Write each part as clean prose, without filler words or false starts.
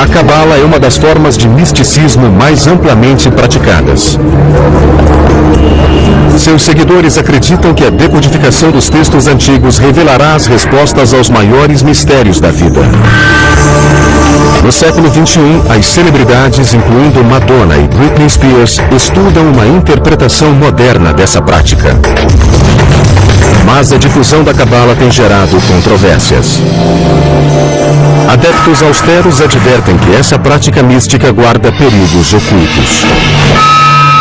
A Cabala é uma das formas de misticismo mais amplamente praticadas. Seus seguidores acreditam que a decodificação dos textos antigos revelará as respostas aos maiores mistérios da vida. No século XXI, as celebridades, incluindo Madonna e Britney Spears, estudam uma interpretação moderna dessa prática. Mas a difusão da Cabala tem gerado controvérsias. Adeptos austeros advertem que essa prática mística guarda perigos ocultos.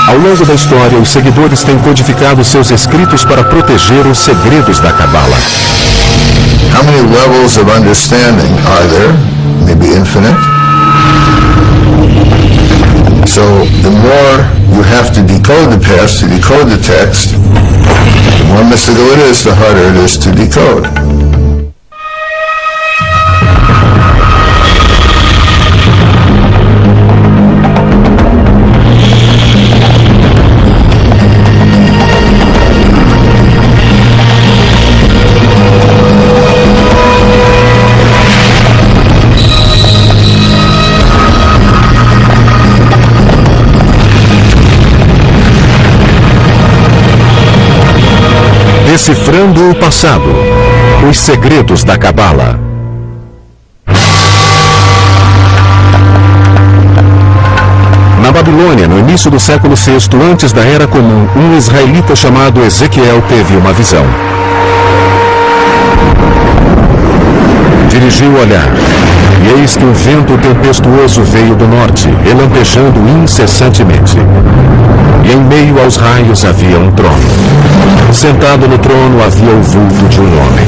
Ao longo da história, os seguidores têm codificado seus escritos para proteger os segredos da Cabala. How many levels of understanding are there? Maybe infinite. So the more you have to decode the past, to decode the text, the more mystical it is, the harder it is to decode. Decifrando o passado. Os segredos da Cabala. Na Babilônia, no início do século VI, antes da Era Comum, um israelita chamado Ezequiel teve uma visão. Dirigiu o olhar, e eis que um vento tempestuoso veio do norte, relampejando incessantemente. E em meio aos raios havia um trono. Sentado no trono havia o vulto de um homem.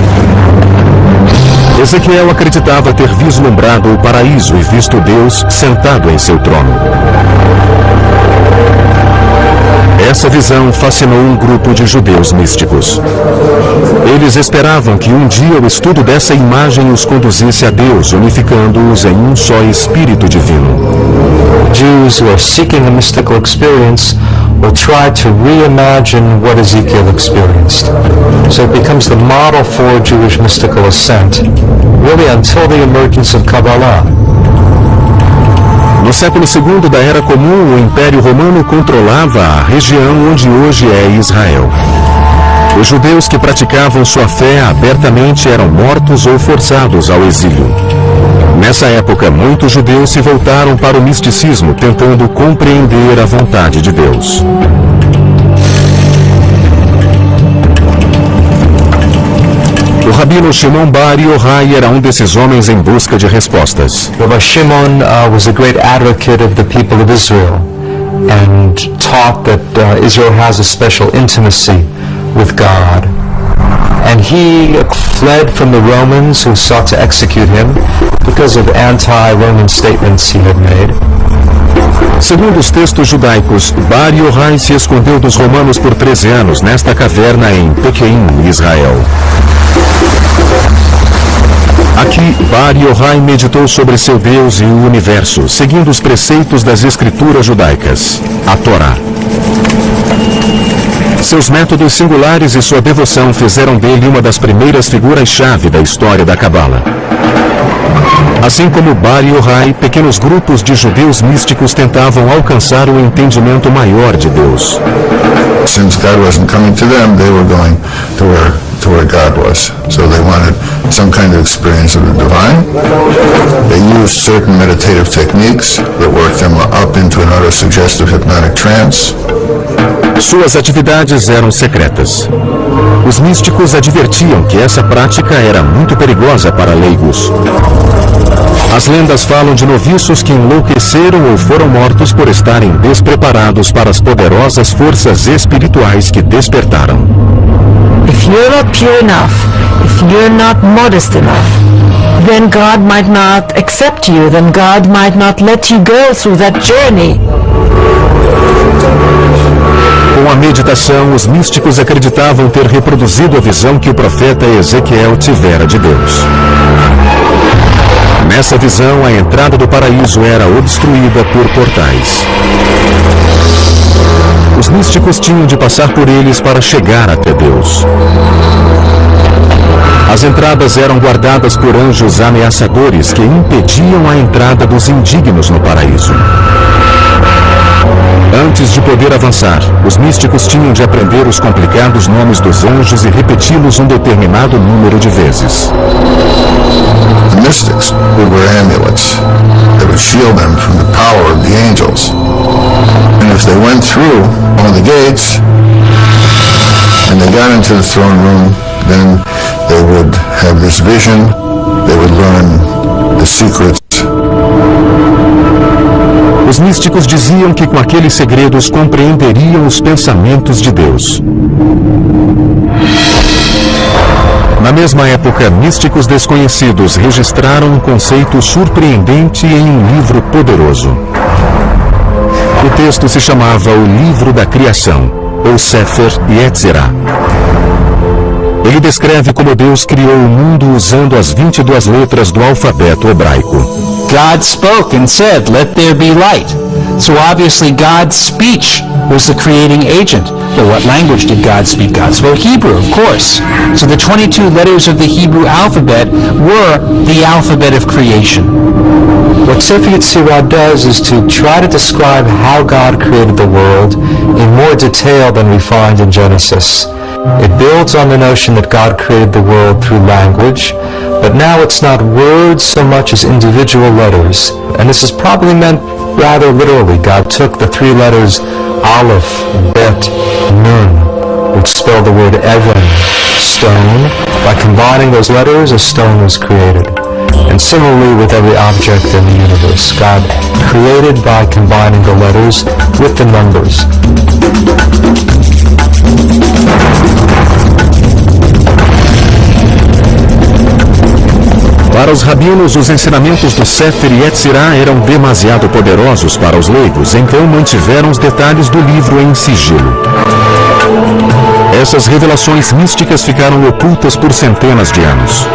Ezequiel acreditava ter vislumbrado o paraíso e visto Deus sentado em seu trono. Essa visão fascinou um grupo de judeus místicos. Eles esperavam que um dia o estudo dessa imagem os conduzisse a Deus, unificando-os em um só Espírito Divino. Jews who are seeking a mystical experience will try to reimagine what Ezekiel experienced. So it becomes the model for Jewish mystical ascent, really until the emergence of Kabbalah. No século II da Era Comum, o Império Romano controlava a região onde hoje é Israel. Os judeus que praticavam sua fé abertamente eram mortos ou forçados ao exílio. Nessa época, muitos judeus se voltaram para o misticismo, tentando compreender a vontade de Deus. O rabino Shimon Bar Yochai era um desses homens em busca de respostas. Rabbi Shimon was a great advocate of the people of Israel and taught that Israel has a special intimacy with God. And he fled from the Romans who sought to execute him because of anti-Roman statements he had made. Segundo os textos judaicos, Bar Yochai se escondeu dos romanos por 13 anos nesta caverna em Pequim, Israel. Aqui, Bar Yochai meditou sobre seu Deus e o universo, seguindo os preceitos das escrituras judaicas, a Torá. Seus métodos singulares e sua devoção fizeram dele uma das primeiras figuras-chave da história da Cabala. Assim como Bar Yochai, pequenos grupos de judeus místicos tentavam alcançar o entendimento maior de Deus. Since God wasn't coming to them, they were going to where God was. So they wanted some kind of experience of the divine. They used certain meditative techniques that worked them up into an auto-suggestive hypnotic trance. Suas atividades eram secretas. Os místicos advertiam que essa prática era muito perigosa para leigos. As lendas falam de noviços que enlouqueceram ou foram mortos por estarem despreparados para as poderosas forças espirituais que despertaram. If you're not pure enough, if you're not modest enough, then God might not accept you, then God might not let you go through that journey. Com a meditação, os místicos acreditavam ter reproduzido a visão que o profeta Ezequiel tivera de Deus. Nessa visão, a entrada do paraíso era obstruída por portais. Os místicos tinham de passar por eles para chegar até Deus. As entradas eram guardadas por anjos ameaçadores que impediam a entrada dos indignos no paraíso. Antes de poder avançar, os místicos tinham de aprender os complicados nomes dos anjos e repeti-los um determinado número de vezes. The mystics would wear amulets that would shield them from the power of the angels. And if they went through one of the gates and they got into the throne room, then they would have this vision, they would learn the secrets. Os místicos diziam que com aqueles segredos compreenderiam os pensamentos de Deus. Na mesma época, místicos desconhecidos registraram um conceito surpreendente em um livro poderoso. O texto se chamava o Livro da Criação, ou Sefer Yetzirah. Ele descreve como Deus criou o mundo usando as 22 letras do alfabeto hebraico. God spoke and said, "Let there be light." So obviously God's speech was the creating agent. But what language did God speak? God spoke Hebrew, of course. So the 22 letters of the Hebrew alphabet were the alphabet of creation. What Sefer Yetzirah does is to try to describe how God created the world in more detail than we find in Genesis. It builds on the notion that God created the world through language, but now it's not words so much as individual letters. And this is probably meant rather literally. God took the three letters Aleph, Bet, Nun, which spell the word Even, stone. By combining those letters, a stone was created. And similarly with every object in the universe, God created by combining the letters with the numbers. Para os rabinos, os ensinamentos do Sefer Yetzirah eram demasiado poderosos para os leigos, então mantiveram os detalhes do livro em sigilo. Essas revelações místicas ficaram ocultas por centenas de anos.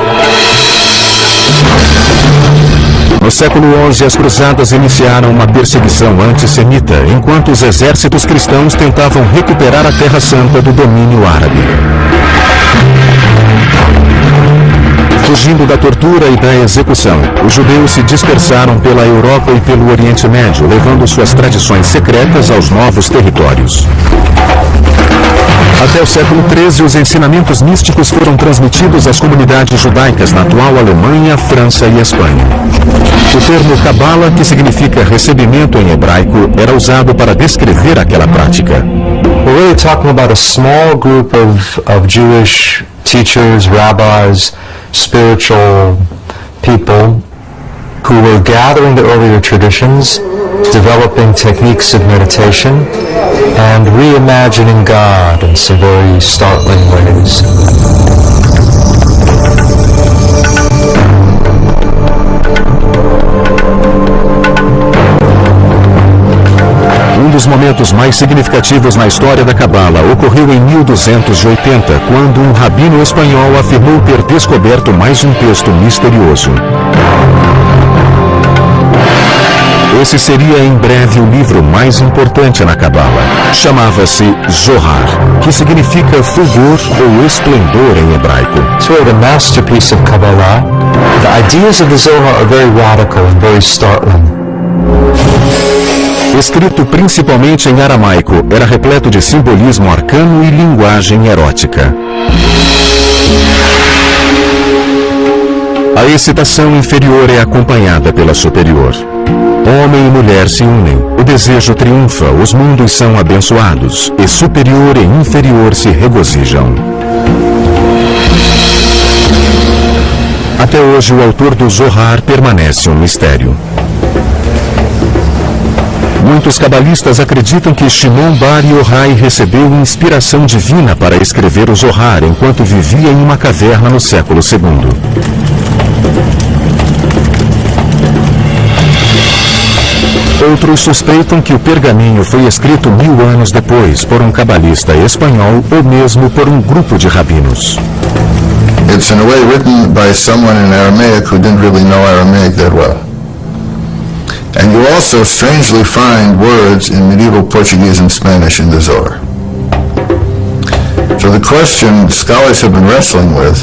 No século XI, as cruzadas iniciaram uma perseguição antissemita, enquanto os exércitos cristãos tentavam recuperar a Terra Santa do domínio árabe. Fugindo da tortura e da execução, os judeus se dispersaram pela Europa e pelo Oriente Médio, levando suas tradições secretas aos novos territórios. Até o século XIII, os ensinamentos místicos foram transmitidos às comunidades judaicas na atual Alemanha, França e Espanha. O termo Kabbalah, que significa recebimento em hebraico, era usado para descrever aquela prática. We're really talking about a small group of Jewish teachers, rabbis, spiritual people who were gathering the earlier traditions, developing techniques of meditation, and reimagining God in some very startling ways. Um dos momentos mais significativos na história da Cabala ocorreu em 1280, quando um rabino espanhol afirmou ter descoberto mais um texto misterioso. Esse seria em breve o livro mais importante na Cabala. Chamava-se Zohar, que significa fulgor ou esplendor em hebraico. It's really the masterpiece of Kabbalah. The ideas of the Zohar are very radical and very startling. Escrito principalmente em aramaico, era repleto de simbolismo arcano e linguagem erótica. A excitação inferior é acompanhada pela superior. Homem e mulher se unem, o desejo triunfa, os mundos são abençoados, e superior e inferior se regozijam. Até hoje, o autor do Zohar permanece um mistério. Muitos cabalistas acreditam que Shimon Bar Yochai recebeu inspiração divina para escrever o Zohar enquanto vivia em uma caverna no século II. Outros suspeitam que o pergaminho foi escrito 1000 anos depois por um cabalista espanhol ou mesmo por um grupo de rabinos. It's in a way written by someone in Aramaic who didn't really know Aramaic that well. And you also strangely find words in medieval Portuguese and Spanish in the Zohar. So the question scholars have been wrestling with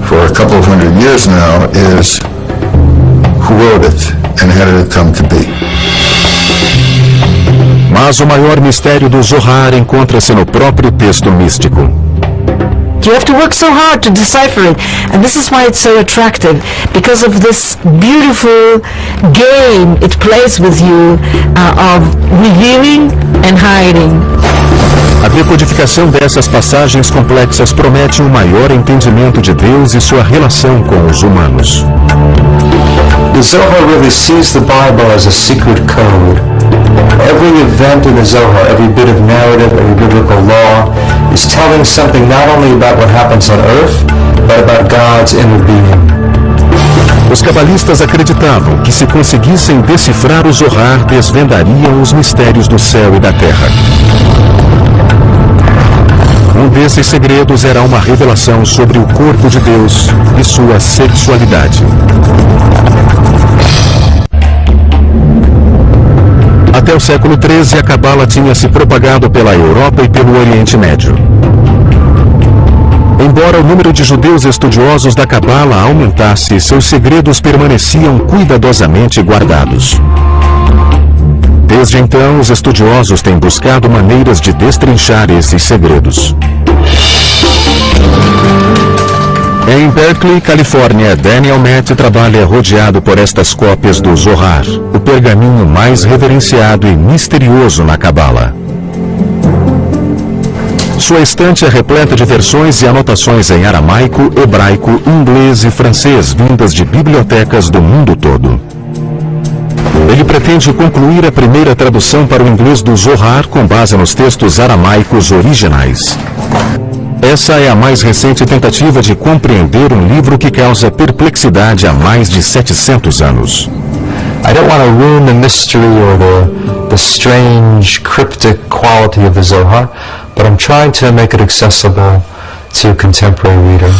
for a couple of hundred years now is who wrote it and how did it come to be. Mas o maior mistério do Zohar encontra-se no próprio texto místico. You have to work so hard to decipher it, and this is why it's so attractive, because of this beautiful game it plays with you of revealing and hiding. A decodificação dessas passagens complexas promete um maior entendimento de Deus e sua relação com os humanos. The Zohar really sees the Bible as a secret code. Every event in the Zohar, every bit of narrative, every biblical law, is telling something not only about what happens on earth, but about God's inner being. Os cabalistas acreditavam que se conseguissem decifrar o Zohar, desvendariam os mistérios do céu e da terra. Um desses segredos era uma revelação sobre o corpo de Deus e sua sexualidade. Até o século XIII, a Cabala tinha se propagado pela Europa e pelo Oriente Médio. Embora o número de judeus estudiosos da Cabala aumentasse, seus segredos permaneciam cuidadosamente guardados. Desde então, os estudiosos têm buscado maneiras de destrinchar esses segredos. Em Berkeley, Califórnia, Daniel Matt trabalha rodeado por estas cópias do Zohar, o pergaminho mais reverenciado e misterioso na Cabala. Sua estante é repleta de versões e anotações em aramaico, hebraico, inglês e francês vindas de bibliotecas do mundo todo. Ele pretende concluir a primeira tradução para o inglês do Zohar com base nos textos aramaicos originais. Essa é a mais recente tentativa de compreender um livro que causa perplexidade há mais de 700 anos. I don't want to ruin the mystery or the strange, cryptic quality of the Zohar, but I'm trying to make it accessible to a contemporary reader.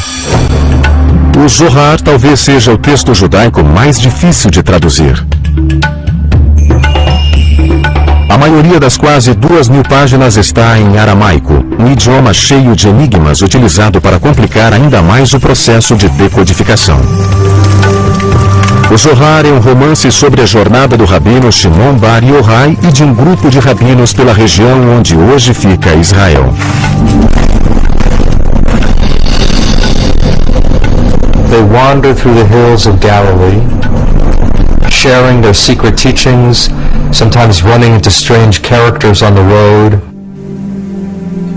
O Zohar talvez seja o texto judaico mais difícil de traduzir. A maioria das quase 2.000 páginas está em aramaico, um idioma cheio de enigmas utilizado para complicar ainda mais o processo de decodificação. O Zohar é um romance sobre a jornada do rabino Shimon Bar Yochai e de um grupo de rabinos pela região onde hoje fica Israel. They wander through the hills of Galilee, sharing their secret teachings, sometimes running into strange characters on the road.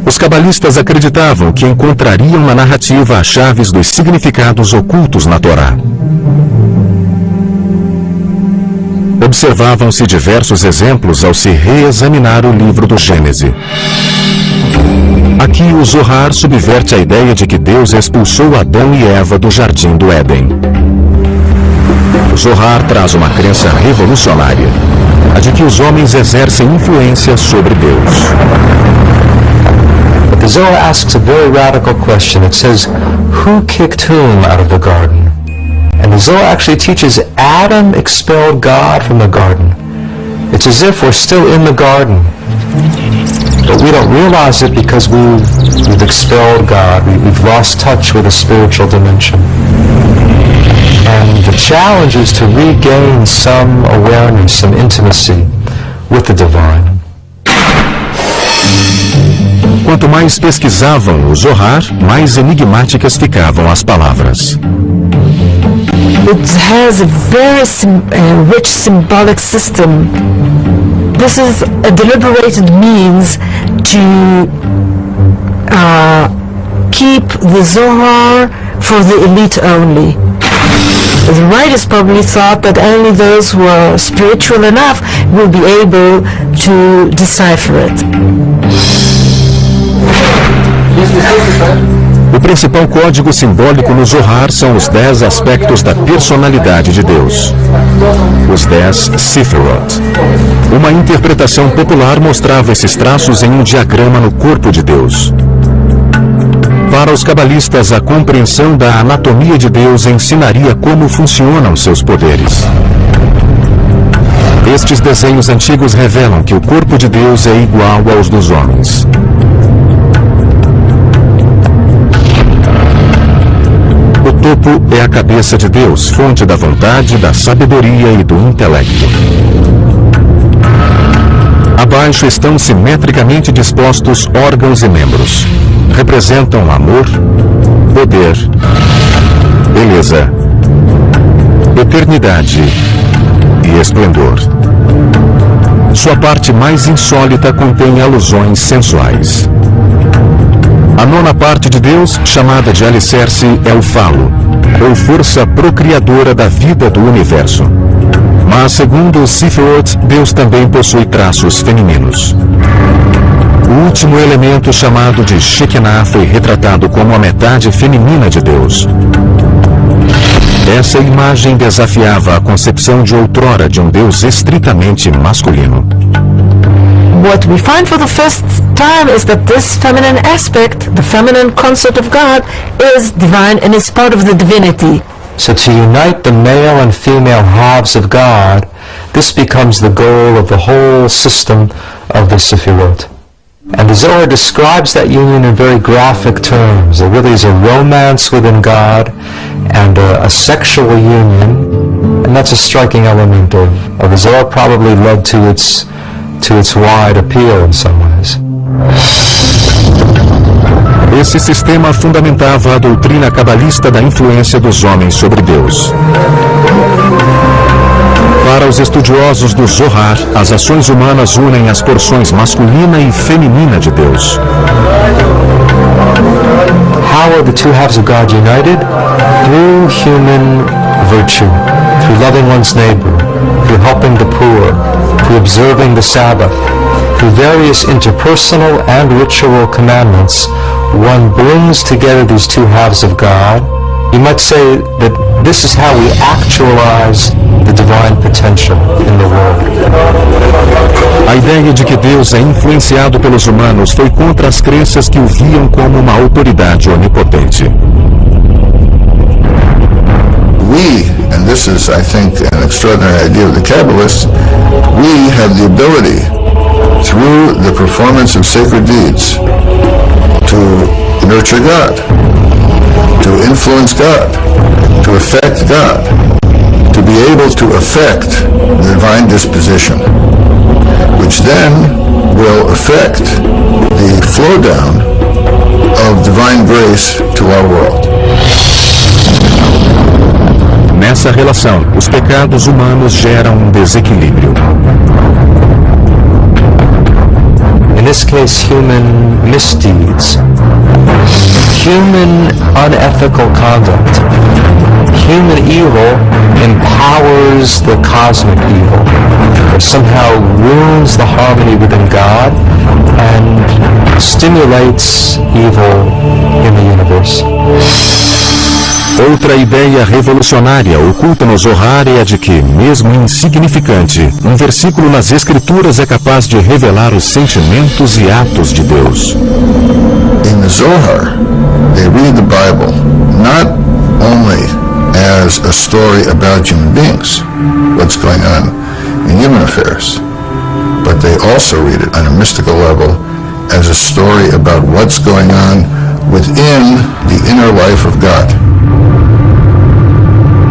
Os cabalistas acreditavam que encontrariam na narrativa as chaves dos significados ocultos na Torá. Observavam-se diversos exemplos ao se reexaminar o livro do Gênesis. Aqui o Zohar subverte a ideia de que Deus expulsou Adão e Eva do jardim do Éden. O Zohar traz uma crença revolucionária, a de que os homens exercem influência sobre Deus. But the Zohar asks a very radical question. It says, who kicked whom out of the garden? And the Zohar actually teaches Adam expelled God from the garden. It's as if we're still in the garden, but we don't realize it because we've expelled God. We've lost touch with a spiritual dimension. And the challenge is to regain some awareness, some intimacy with the divine. Quanto mais pesquisavam o Zohar, mais enigmáticas ficavam as palavras. It has a very rich symbolic system. This is a deliberated means to keep the Zohar for the elite only. The writers probably thought that only those who are spiritual enough will be able to decipher it. O principal código simbólico no Zohar são os 10 aspectos da personalidade de Deus. Os 10 Sefirot. Uma interpretação popular mostrava esses traços em um diagrama no corpo de Deus. Para os cabalistas, a compreensão da anatomia de Deus ensinaria como funcionam seus poderes. Estes desenhos antigos revelam que o corpo de Deus é igual aos dos homens. O topo é a cabeça de Deus, fonte da vontade, da sabedoria e do intelecto. Abaixo estão simetricamente dispostos órgãos e membros. Representam amor, poder, beleza, eternidade e esplendor. Sua parte mais insólita contém alusões sensuais. A nona parte de Deus, chamada de alicerce, é o falo, ou força procriadora da vida do universo. Mas, segundo Sifirot, Deus também possui traços femininos. O último elemento, chamado de Shekinah, foi retratado como a metade feminina de Deus. Essa imagem desafiava a concepção de outrora de um Deus estritamente masculino. What we find for the first time is that this feminine aspect, the feminine concept of God, is divine and is part of the divinity. So to unite the male and female halves of God, this becomes the goal of the whole system of the Sefirot. And the Zohar describes that union in very graphic terms. There really is a romance within God and a sexual union, and that's a striking element of the Zohar, probably led to its wide appeal in some ways. Esse sistema fundamentava a doutrina cabalista da influência dos homens sobre Deus. Para os estudiosos do Zohar, as ações humanas unem as porções masculina e feminina de Deus. How are the two halves of God united? Through human virtue, through loving one's neighbor, through helping the poor, through observing the Sabbath, through various interpersonal and ritual commandments. One brings together these two halves of God. You might say that this is how we actualize the divine potential in the world. A ideia de que Deus é influenciado pelos humanos foi contra as crenças que o viam como uma autoridade onipotente. We, and this is, I think, an extraordinary idea of the Kabbalists, we have the ability, through the performance of sacred deeds, to nurture God, to influence God, to affect God, to be able to affect the divine disposition, which then will affect the flow down of divine grace to our world. Nessa relação, os pecados humanos geram um desequilíbrio. In this case, human misdeeds, human unethical conduct, human evil empowers the cosmic evil, or somehow ruins the harmony within God and stimulates evil in the universe. Outra ideia revolucionária oculta no Zohar é a de que, mesmo insignificante, um versículo nas Escrituras é capaz de revelar os sentimentos e atos de Deus. In the Zohar, they read the Bible not only as a story about human beings, what's going on in human affairs, but they also read it on a mystical level as a story about what's going on within the inner life of God.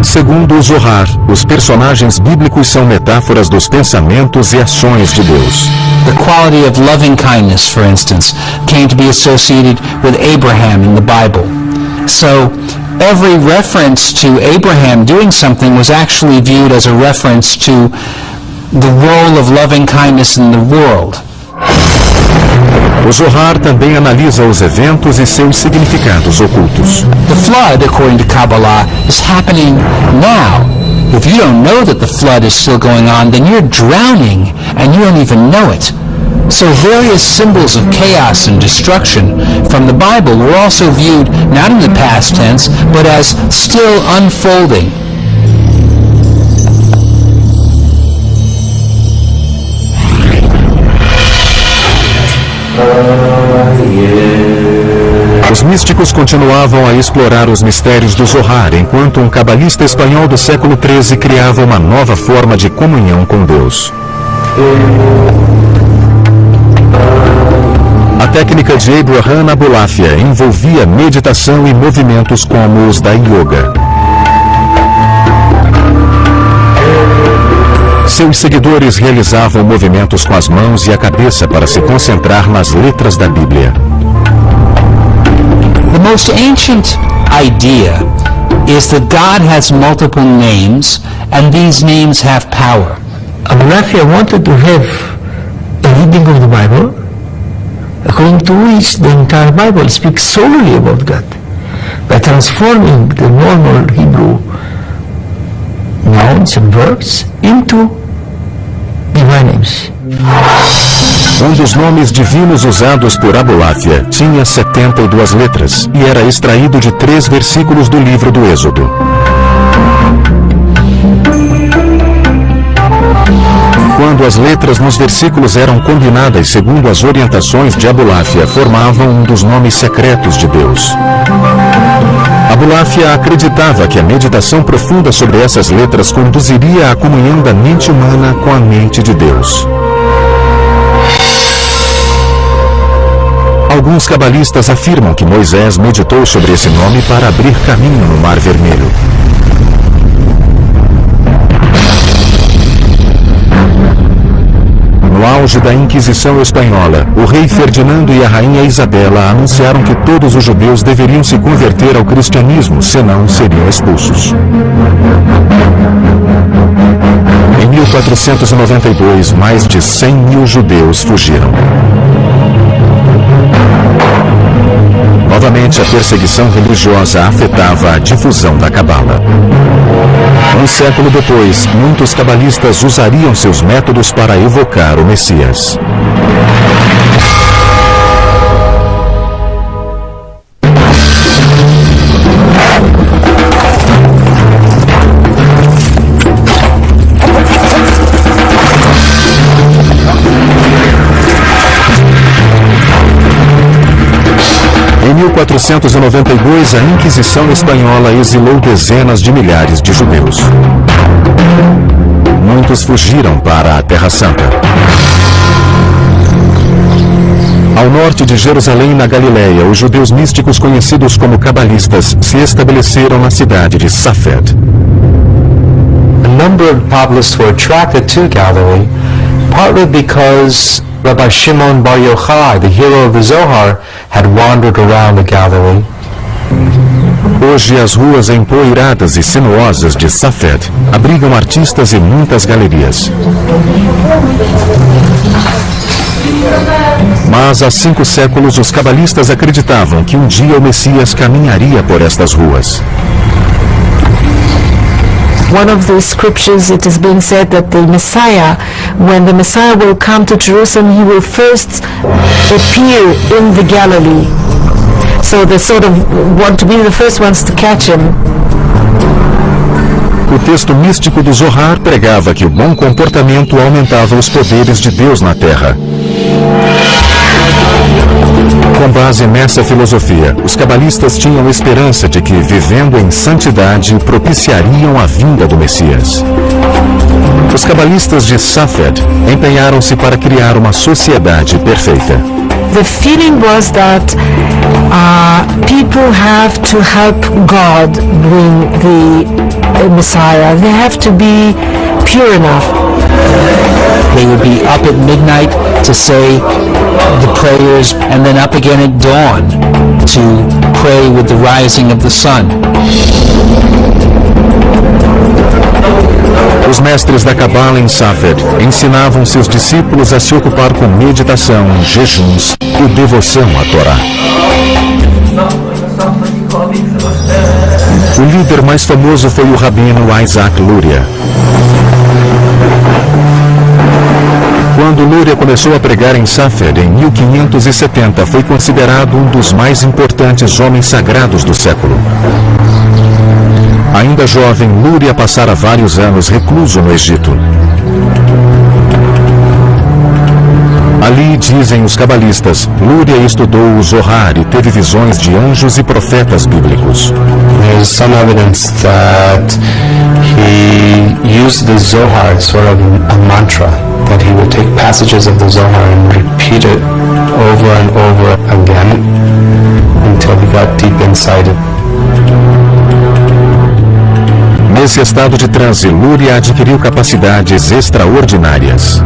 Segundo o Zohar, os personagens bíblicos são metáforas dos pensamentos e ações de Deus. The quality of loving kindness, for instance, came to be associated with Abraham in the Bible. So, every reference to Abraham doing something was actually viewed as a reference to the role of loving kindness in the world. O Zohar também analisa os eventos e seus significados ocultos. The flood, according to Kabbalah, is happening now. If you don't know that the flood is still going on, then you're drowning and you don't even know it. So various symbols of chaos and destruction from the Bible were also viewed not in the past tense, but as still unfolding. Os místicos continuavam a explorar os mistérios do Zohar, enquanto um cabalista espanhol do século XIII criava uma nova forma de comunhão com Deus. A técnica de Abraham Abulafia envolvia meditação e movimentos como os da yoga. Seus seguidores realizavam movimentos com as mãos e a cabeça para se concentrar nas letras da Bíblia. The most ancient idea is that God has multiple names and these names have power. Abulafia wanted to have a reading of the Bible according to which the entire Bible speaks solely about God, by transforming the normal Hebrew nouns and verbs into divine names. Um dos nomes divinos usados por Abulafia tinha 72 letras e era extraído de 3 versículos do livro do Êxodo. Quando as letras nos versículos eram combinadas segundo as orientações de Abulafia, formavam um dos nomes secretos de Deus. Abulafia acreditava que a meditação profunda sobre essas letras conduziria à comunhão da mente humana com a mente de Deus. Alguns cabalistas afirmam que Moisés meditou sobre esse nome para abrir caminho no Mar Vermelho. No auge da Inquisição Espanhola, o rei Ferdinando e a rainha Isabela anunciaram que todos os judeus deveriam se converter ao cristianismo, senão seriam expulsos. Em 1492, mais de 100 mil judeus fugiram. Novamente, a perseguição religiosa afetava a difusão da cabala. Um século depois, muitos cabalistas usariam seus métodos para evocar o Messias. Em 1492, a Inquisição Espanhola exilou dezenas de milhares de judeus. Muitos fugiram para a Terra Santa. Ao norte de Jerusalém, na Galileia, os judeus místicos conhecidos como cabalistas se estabeleceram na cidade de Safed. A number of Kabbalists were attracted to Galilee, partly because Rabbi Shimon Bar Yochai, the hero of the Zohar, had wandered around the Galilee. Hoje, as ruas empoeiradas e sinuosas de Safed abrigam artistas e muitas galerias. Mas há 5 séculos, os cabalistas acreditavam que um dia o Messias caminharia por estas ruas. One of the scriptures, it is being said that the Messiah, when the Messiah will come to Jerusalem, he will first appear in the Galilee. So they sort of want to be the first ones to catch him. O texto místico do Zohar pregava que o bom comportamento aumentava os poderes de Deus na terra. Com base nessa filosofia, os cabalistas tinham esperança de que, vivendo em santidade, propiciariam a vinda do Messias. Os cabalistas de Safed empenharam-se para criar uma sociedade perfeita. The feeling was that people have to help God bring the Messiah. They have to be pure enough. They would be up at midnight to say the prayers and then up again at dawn to pray with the rising of the sun. Os mestres da Cabala em Safed ensinavam seus discípulos a se ocupar com meditação, jejuns e devoção à Torá. O líder mais famoso foi o rabino Isaac Luria. Quando Luria começou a pregar em Safed em 1570, foi considerado um dos mais importantes homens sagrados do século. Ainda jovem, Luria passara vários anos recluso no Egito. Ali, dizem os cabalistas, Luria estudou o Zohar e teve visões de anjos e profetas bíblicos. There's some evidence that he used the Zohar as sort of a mantra, that he would take passages of the Zohar and repeat it over and over again until he got deep inside it. Nesse estado de transe, Luria adquiriu capacidades extraordinárias.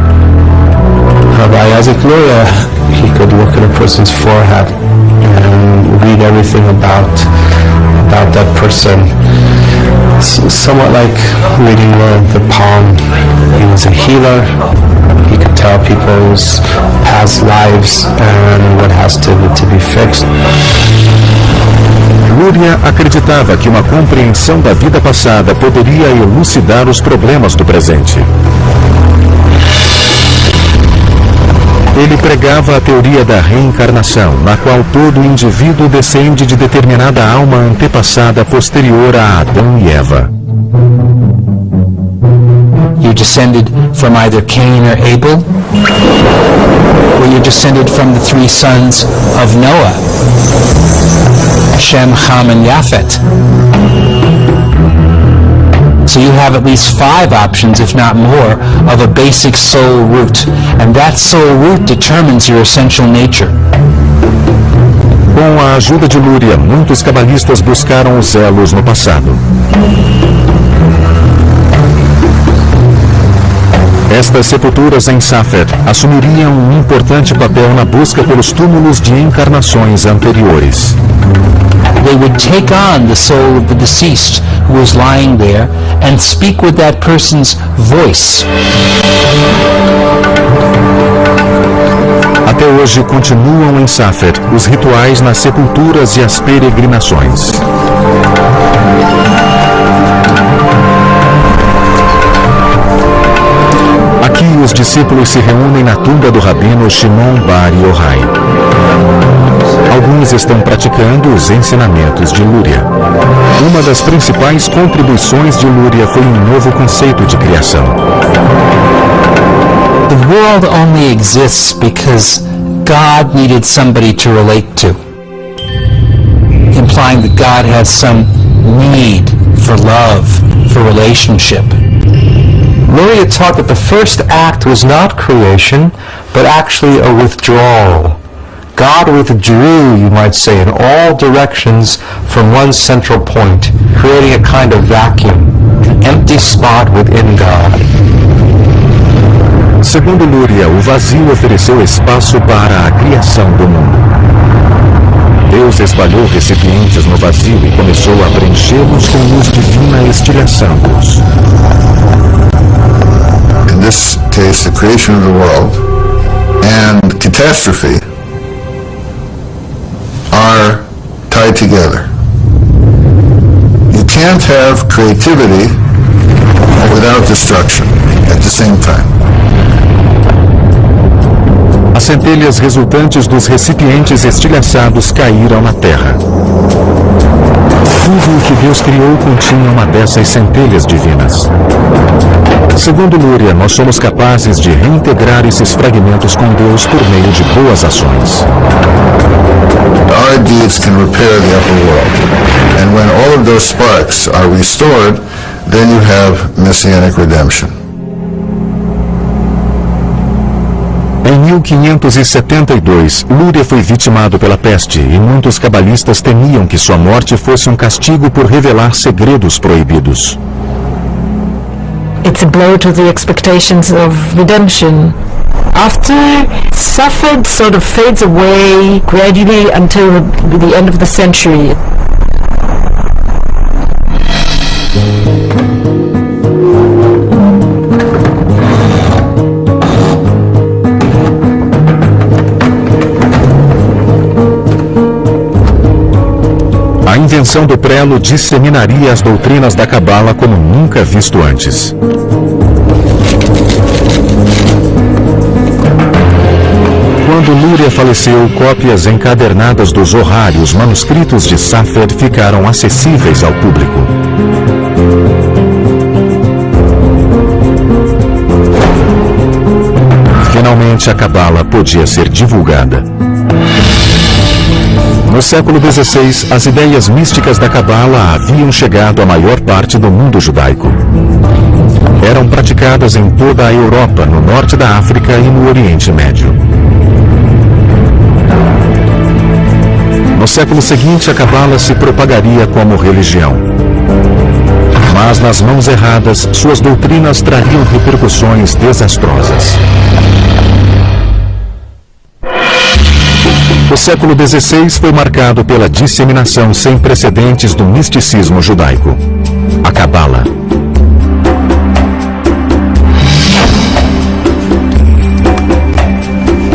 By Isaac Luria, he could look at a person's forehead and read everything about that person. Somewhat like reading the palm. He was a healer. He could tell people's past lives and what has to be fixed. Luria acreditava que uma compreensão da vida passada poderia elucidar os problemas do presente. Ele pregava a teoria da reencarnação, na qual todo indivíduo descende de determinada alma antepassada posterior a Adão e Eva. You descended from either Cain or Abel, or you descended from the three sons of Noah, Shem, Ham, and Japhet. So you have at least 5 options, if not more, of a basic soul root, and that soul root determines your essential nature. Com a ajuda de Luria, muitos cabalistas buscaram os elos no passado. Estas sepulturas em Safed assumiriam um importante papel na busca pelos túmulos de encarnações anteriores. They would take on the soul of the deceased who was lying there and speak with that person's voice. Até hoje continuam em Safed os rituais nas sepulturas e as peregrinações. Aqui os discípulos se reúnem na tumba do rabino Shimon Bar Yochai. Alguns estão praticando os ensinamentos de Luria. Uma das principais contribuições de Luria foi um novo conceito de criação. The world only exists because God needed somebody to relate to, implying that God has some need for love, for relationship. Luria taught that the first act was not creation, but actually a withdrawal. God withdrew, you might say, in all directions from one central point, creating a kind of vacuum, an empty spot within God. Segundo Luria, o vazio ofereceu espaço para a criação do mundo. Deus espalhou recipientes no vazio e começou a preenchê-los com luz divina, estilhaçando-os. In this case, the creation of the world and catastrophe are tied together. You can't have creativity without destruction at the same time. As centelhas resultantes dos recipientes estilhaçados caíram na terra. Tudo o que Deus criou continha uma dessas centelhas divinas. Segundo Luria, nós somos capazes de reintegrar esses fragmentos com Deus por meio de boas ações. Our deeds can repair the upper world. And when all of those sparks are restored, then you have messianic redemption. Em 1572, Luria foi vitimado pela peste e muitos cabalistas temiam que sua morte fosse um castigo por revelar segredos proibidos. It's a blow to the expectations of redemption. After Safed sort of fades away gradually until the end of the century. A invenção do prelo disseminaria as doutrinas da Cabala como nunca visto antes. Quando Luria faleceu, cópias encadernadas do Zohar e os manuscritos de Safed ficaram acessíveis ao público. Finalmente, a Cabala podia ser divulgada. No século XVI, as ideias místicas da Cabala haviam chegado à maior parte do mundo judaico. eram praticadas em toda a Europa, no norte da África e no Oriente Médio. No século seguinte, a Cabala se propagaria como religião. Mas nas mãos erradas, suas doutrinas trariam repercussões desastrosas. O século XVI foi marcado pela disseminação sem precedentes do misticismo judaico, a Cabala.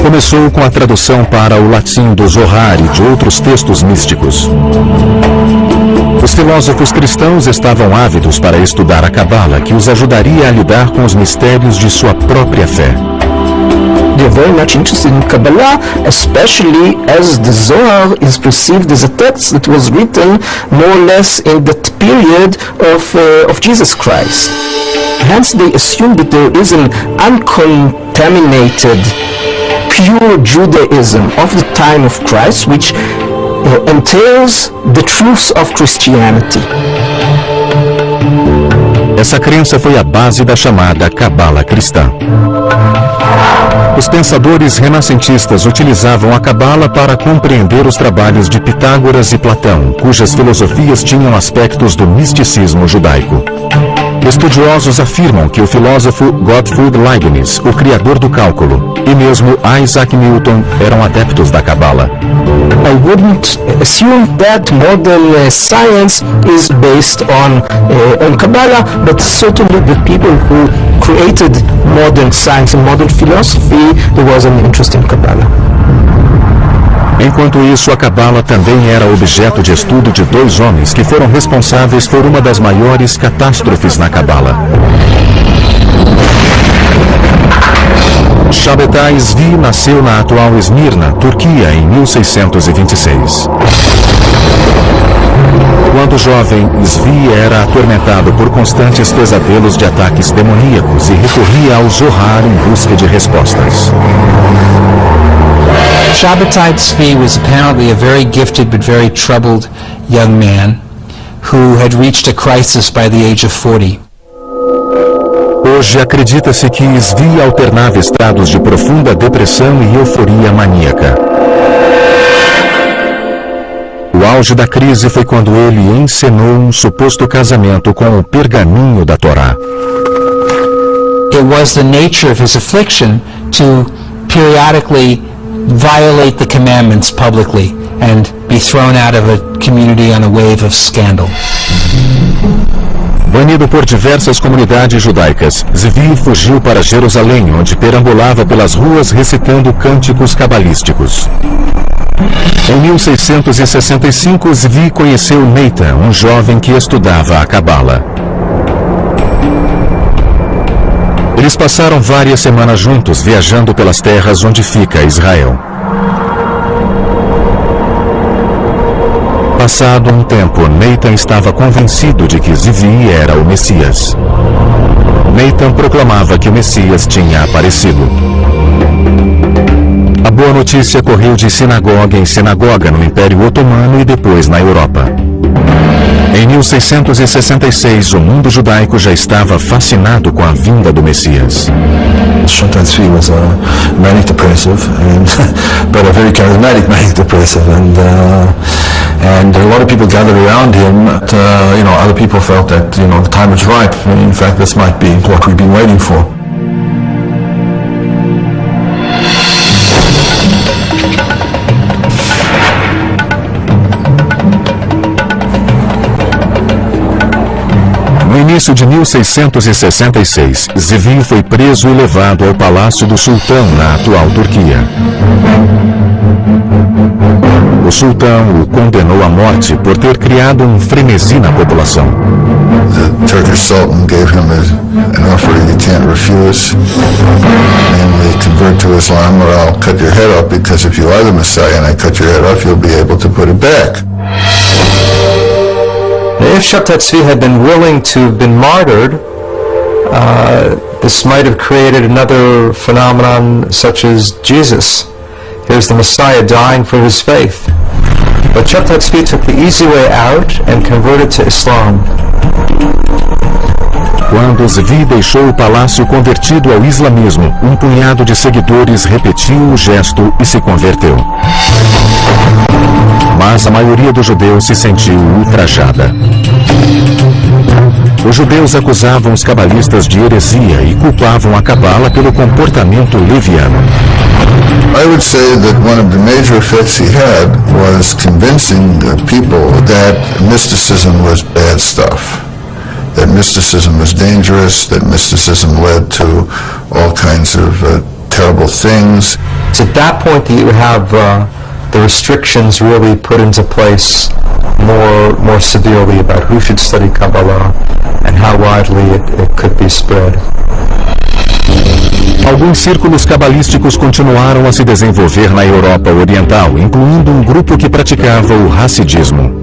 Começou com a tradução para o latim do Zohar e de outros textos místicos. Os filósofos cristãos estavam ávidos para estudar a Cabala, que os ajudaria a lidar com os mistérios de sua própria fé. They are very much interested in Kabbalah, especially as the Zohar is perceived as a text that was written more or less in that period of Jesus Christ. Hence they assume that there is an uncontaminated pure Judaism of the time of Christ, which entails the truths of Christianity. Essa crença foi a base da chamada Cabala cristã. Os pensadores renascentistas utilizavam a Cabala para compreender os trabalhos de Pitágoras e Platão, cujas filosofias tinham aspectos do misticismo judaico. Estudiosos afirmam que o filósofo Gottfried Leibniz, o criador do cálculo, e mesmo Isaac Newton eram adeptos da Cabala. I wouldn't assume that modern science is based on Kabbalah, but certainly the people who created modern science and modern philosophy, there was an interest in Kabbalah. Enquanto isso, a Cabala também era objeto de estudo de dois homens que foram responsáveis por uma das maiores catástrofes na Cabala. Shabtai Zvi nasceu na atual Esmirna, Turquia, em 1626. Quando jovem, Zvi era atormentado por constantes pesadelos de ataques demoníacos e recorria ao Zohar em busca de respostas. Shabtai Tzvi was apparently a very gifted but very troubled young man who had reached a crisis by the age of 40. Hoje acredita-se que Zvi alternava estados de profunda depressão e euforia maníaca. O auge da crise foi quando ele encenou um suposto casamento com o pergaminho da Torá. It was the nature of his affliction to periodically violate the commandments publicly and be thrown out of a community on a wave of scandal. Banido por diversas comunidades judaicas, Zvi fugiu para Jerusalém, onde perambulava pelas ruas recitando cânticos cabalísticos. Em 1665, Zvi conheceu Nathan, um jovem que estudava a Cabala. Eles passaram várias semanas juntos, viajando pelas terras onde fica Israel. Passado um tempo, Nathan estava convencido de que Zvi era o Messias. Nathan proclamava que o Messias tinha aparecido. A boa notícia correu de sinagoga em sinagoga no Império Otomano e depois na Europa. Em 1666, o mundo judaico já estava fascinado com a vinda do Messias. Shabtai Tzvi was a manic depressive, but a very charismatic manic depressive, and a lot of people gathered around him. Other people felt that the time was ripe. In fact, this might be what we've been waiting for. No início de 1666, Zvi foi preso e levado ao Palácio do Sultão, na atual Turquia. O sultão o condenou à morte por ter criado um frenesi na população. The Turkish Sultan gave him an offer you can't refuse, namely convert to Islam or I'll cut your head off, because if you are the Messiah and I cut your head off, you'll be able to put it back. If Shabtai Tzvi had been willing to have been martyred, this might have created another phenomenon such as Jesus. Here's the Messiah dying for his faith. But Shabtai Tzvi took the easy way out and converted to Islam. Quando Zvi deixou o palácio convertido ao islamismo, um punhado de seguidores repetiu o gesto e se converteu. Mas a maioria dos judeus se sentiu ultrajada. Os judeus acusavam os cabalistas de heresia e culpavam a Cabala pelo comportamento leviano. I would say that one of the major effects he had was convincing the people that mysticism was bad stuff, that mysticism was dangerous, that mysticism led to all kinds of terrible things. It's at that point that you have the restrictions really put into place more severely about who should study Kabbalah and how widely it could be spread. Alguns círculos cabalísticos continuaram a se desenvolver na Europa Oriental, incluindo um grupo que praticava o Hassidismo.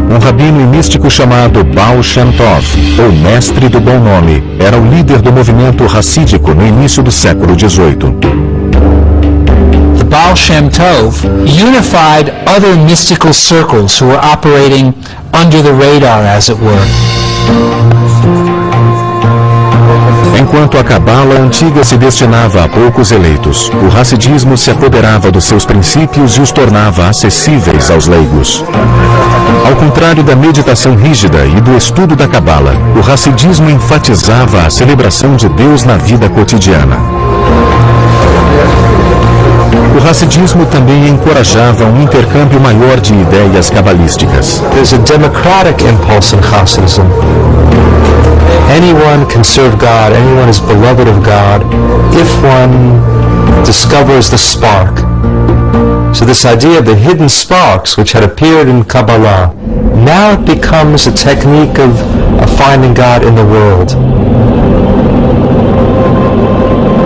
Um rabino e místico chamado Baal Shem Tov, ou Mestre do Bom Nome, era o líder do movimento hassídico no início do século XVIII. The Baal Shem Tov unified other mystical circles who were operating under the radar, as it were. Enquanto a Cabala antiga se destinava a poucos eleitos, o Hassidismo se apoderava dos seus princípios e os tornava acessíveis aos leigos. Ao contrário da meditação rígida e do estudo da Cabala, o Hassidismo enfatizava a celebração de Deus na vida cotidiana. O Hassidismo também encorajava um intercâmbio maior de ideias cabalísticas. There's a democratic impulse in Hasidism. Anyone can serve God, anyone is beloved of God, if one discovers the spark. So this idea of the hidden sparks, which had appeared in Kabbalah, now it becomes a technique of finding God in the world.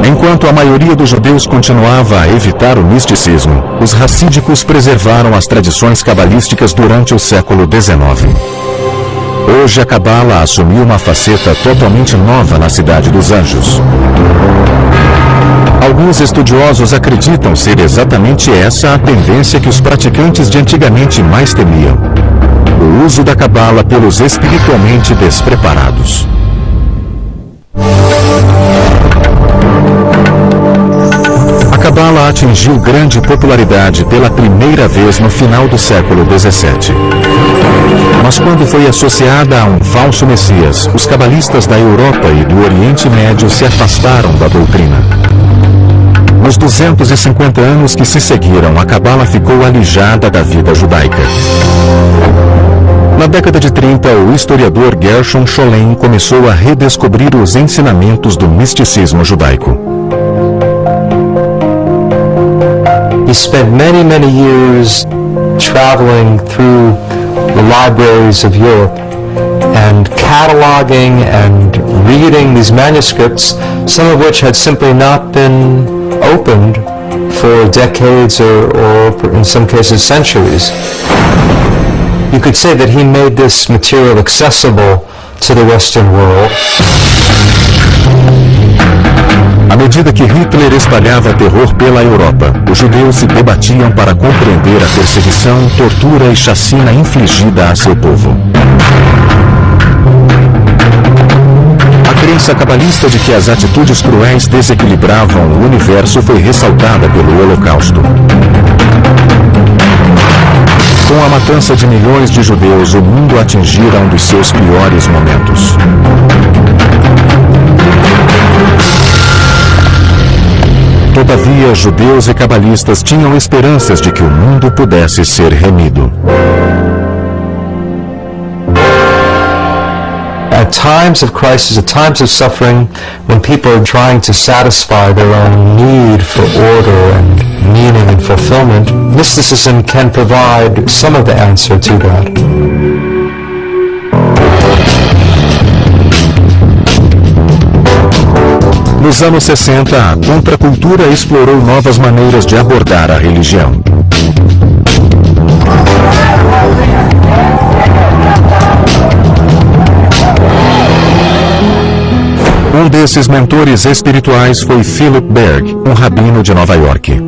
Enquanto a maioria dos judeus continuava a evitar o misticismo, os hassídicos preservaram as tradições cabalísticas durante o século XIX. Hoje a Cabala assumiu uma faceta totalmente nova na Cidade dos Anjos. Alguns estudiosos acreditam ser exatamente essa a tendência que os praticantes de antigamente mais temiam: o uso da Cabala pelos espiritualmente despreparados. A Cabala atingiu grande popularidade pela primeira vez no final do século XVII. Mas quando foi associada a um falso Messias, os cabalistas da Europa e do Oriente Médio se afastaram da doutrina. Nos 250 anos que se seguiram, a Cabala ficou alijada da vida judaica. Na década de 30, o historiador Gershon Scholem começou a redescobrir os ensinamentos do misticismo judaico. He spent many years traveling through the libraries of Europe and cataloging and reading these manuscripts, some of which had simply not been opened for decades or in some cases centuries. You could say that he made this material accessible to the Western world. À medida que Hitler espalhava terror pela Europa, os judeus se debatiam para compreender a perseguição, tortura e chacina infligida a seu povo. A crença cabalista de que as atitudes cruéis desequilibravam o universo foi ressaltada pelo Holocausto. Com a matança de milhões de judeus, o mundo atingira um dos seus piores momentos. Todavia, judeus e cabalistas tinham esperanças de que o mundo pudesse ser remido. At times of crisis, at times of suffering, when people are trying to satisfy their own need for order and meaning and fulfillment, mysticism can provide some of the answer to that. Nos anos 60, a contracultura explorou novas maneiras de abordar a religião. Um desses mentores espirituais foi Philip Berg, um rabino de Nova York.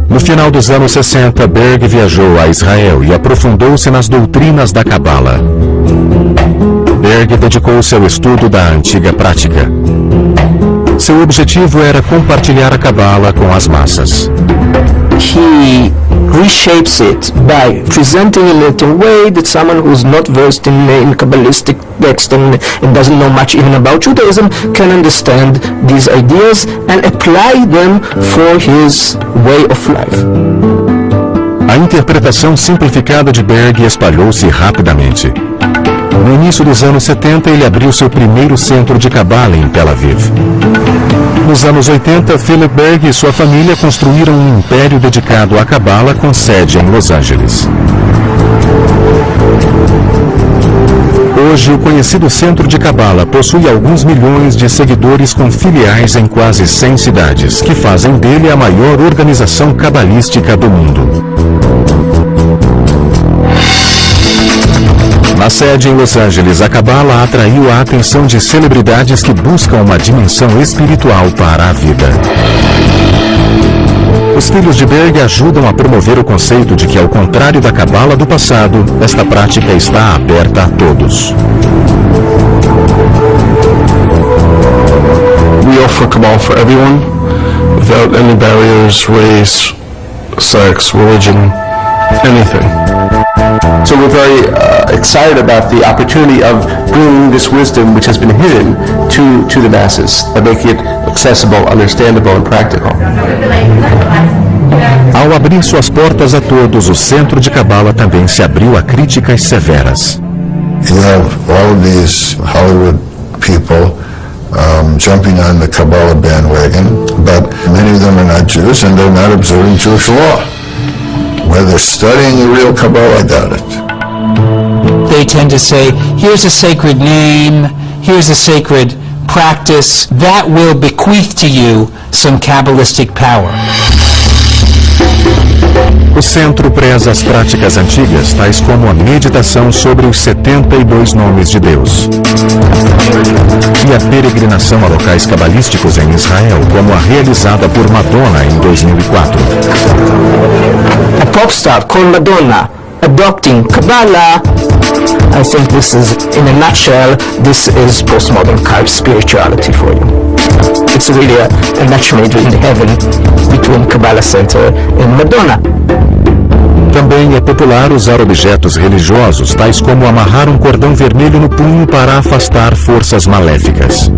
No No final dos anos 60, Berg viajou a Israel e aprofundou-se nas doutrinas da Cabala. Berg dedicou-se ao estudo da antiga prática. Seu objetivo era compartilhar a Cabala com as massas. He reshapes it by presenting it in a way that someone who's not versed in Kabbalistic text and doesn't know much even about Judaism can understand these ideas and apply them for his way of life. A interpretação simplificada de Berg espalhou-se rapidamente. No início dos anos 70, ele abriu seu primeiro centro de Cabala em Tel Aviv. Nos anos 80, Philip Berg e sua família construíram um império dedicado à Cabala com sede em Los Angeles. Hoje, o conhecido Centro de Cabala possui alguns milhões de seguidores com filiais em quase 100 cidades, que fazem dele a maior organização cabalística do mundo. Na sede em Los Angeles, a Cabala atraiu a atenção de celebridades que buscam uma dimensão espiritual para a vida. Os filhos de Berg ajudam a promover o conceito de que, ao contrário da Cabala do passado, esta prática está aberta a todos. We offer Kabbalah for everyone, without any barriers, race, sex, religion, anything. So we're very excited about the opportunity of bringing this wisdom, which has been hidden, to the masses, and making it accessible, understandable, and practical. Ao abrir suas portas a todos, o Centro de Cabala também se abriu a críticas severas. You have all of these Hollywood people jumping on the Kabbalah bandwagon, but many of them are not Jews and they're not observing Jewish law. Whether they're studying the real Kabbalah, I doubt it. They tend to say, here's a sacred name, here's a sacred practice, that will bequeath to you some Kabbalistic power. O centro preza as práticas antigas, tais como a meditação sobre os 72 nomes de Deus e a peregrinação a locais cabalísticos em Israel, como a realizada por Madonna em 2004. A pop star called Madonna adopting Kabbalah. I think this is, in a nutshell, this is postmodern cult spirituality for you. It's really a match made in heaven between Kabbalah Center and Madonna. Também é popular usar objetos religiosos, tais como amarrar um cordão vermelho no punho para afastar forças maléficas.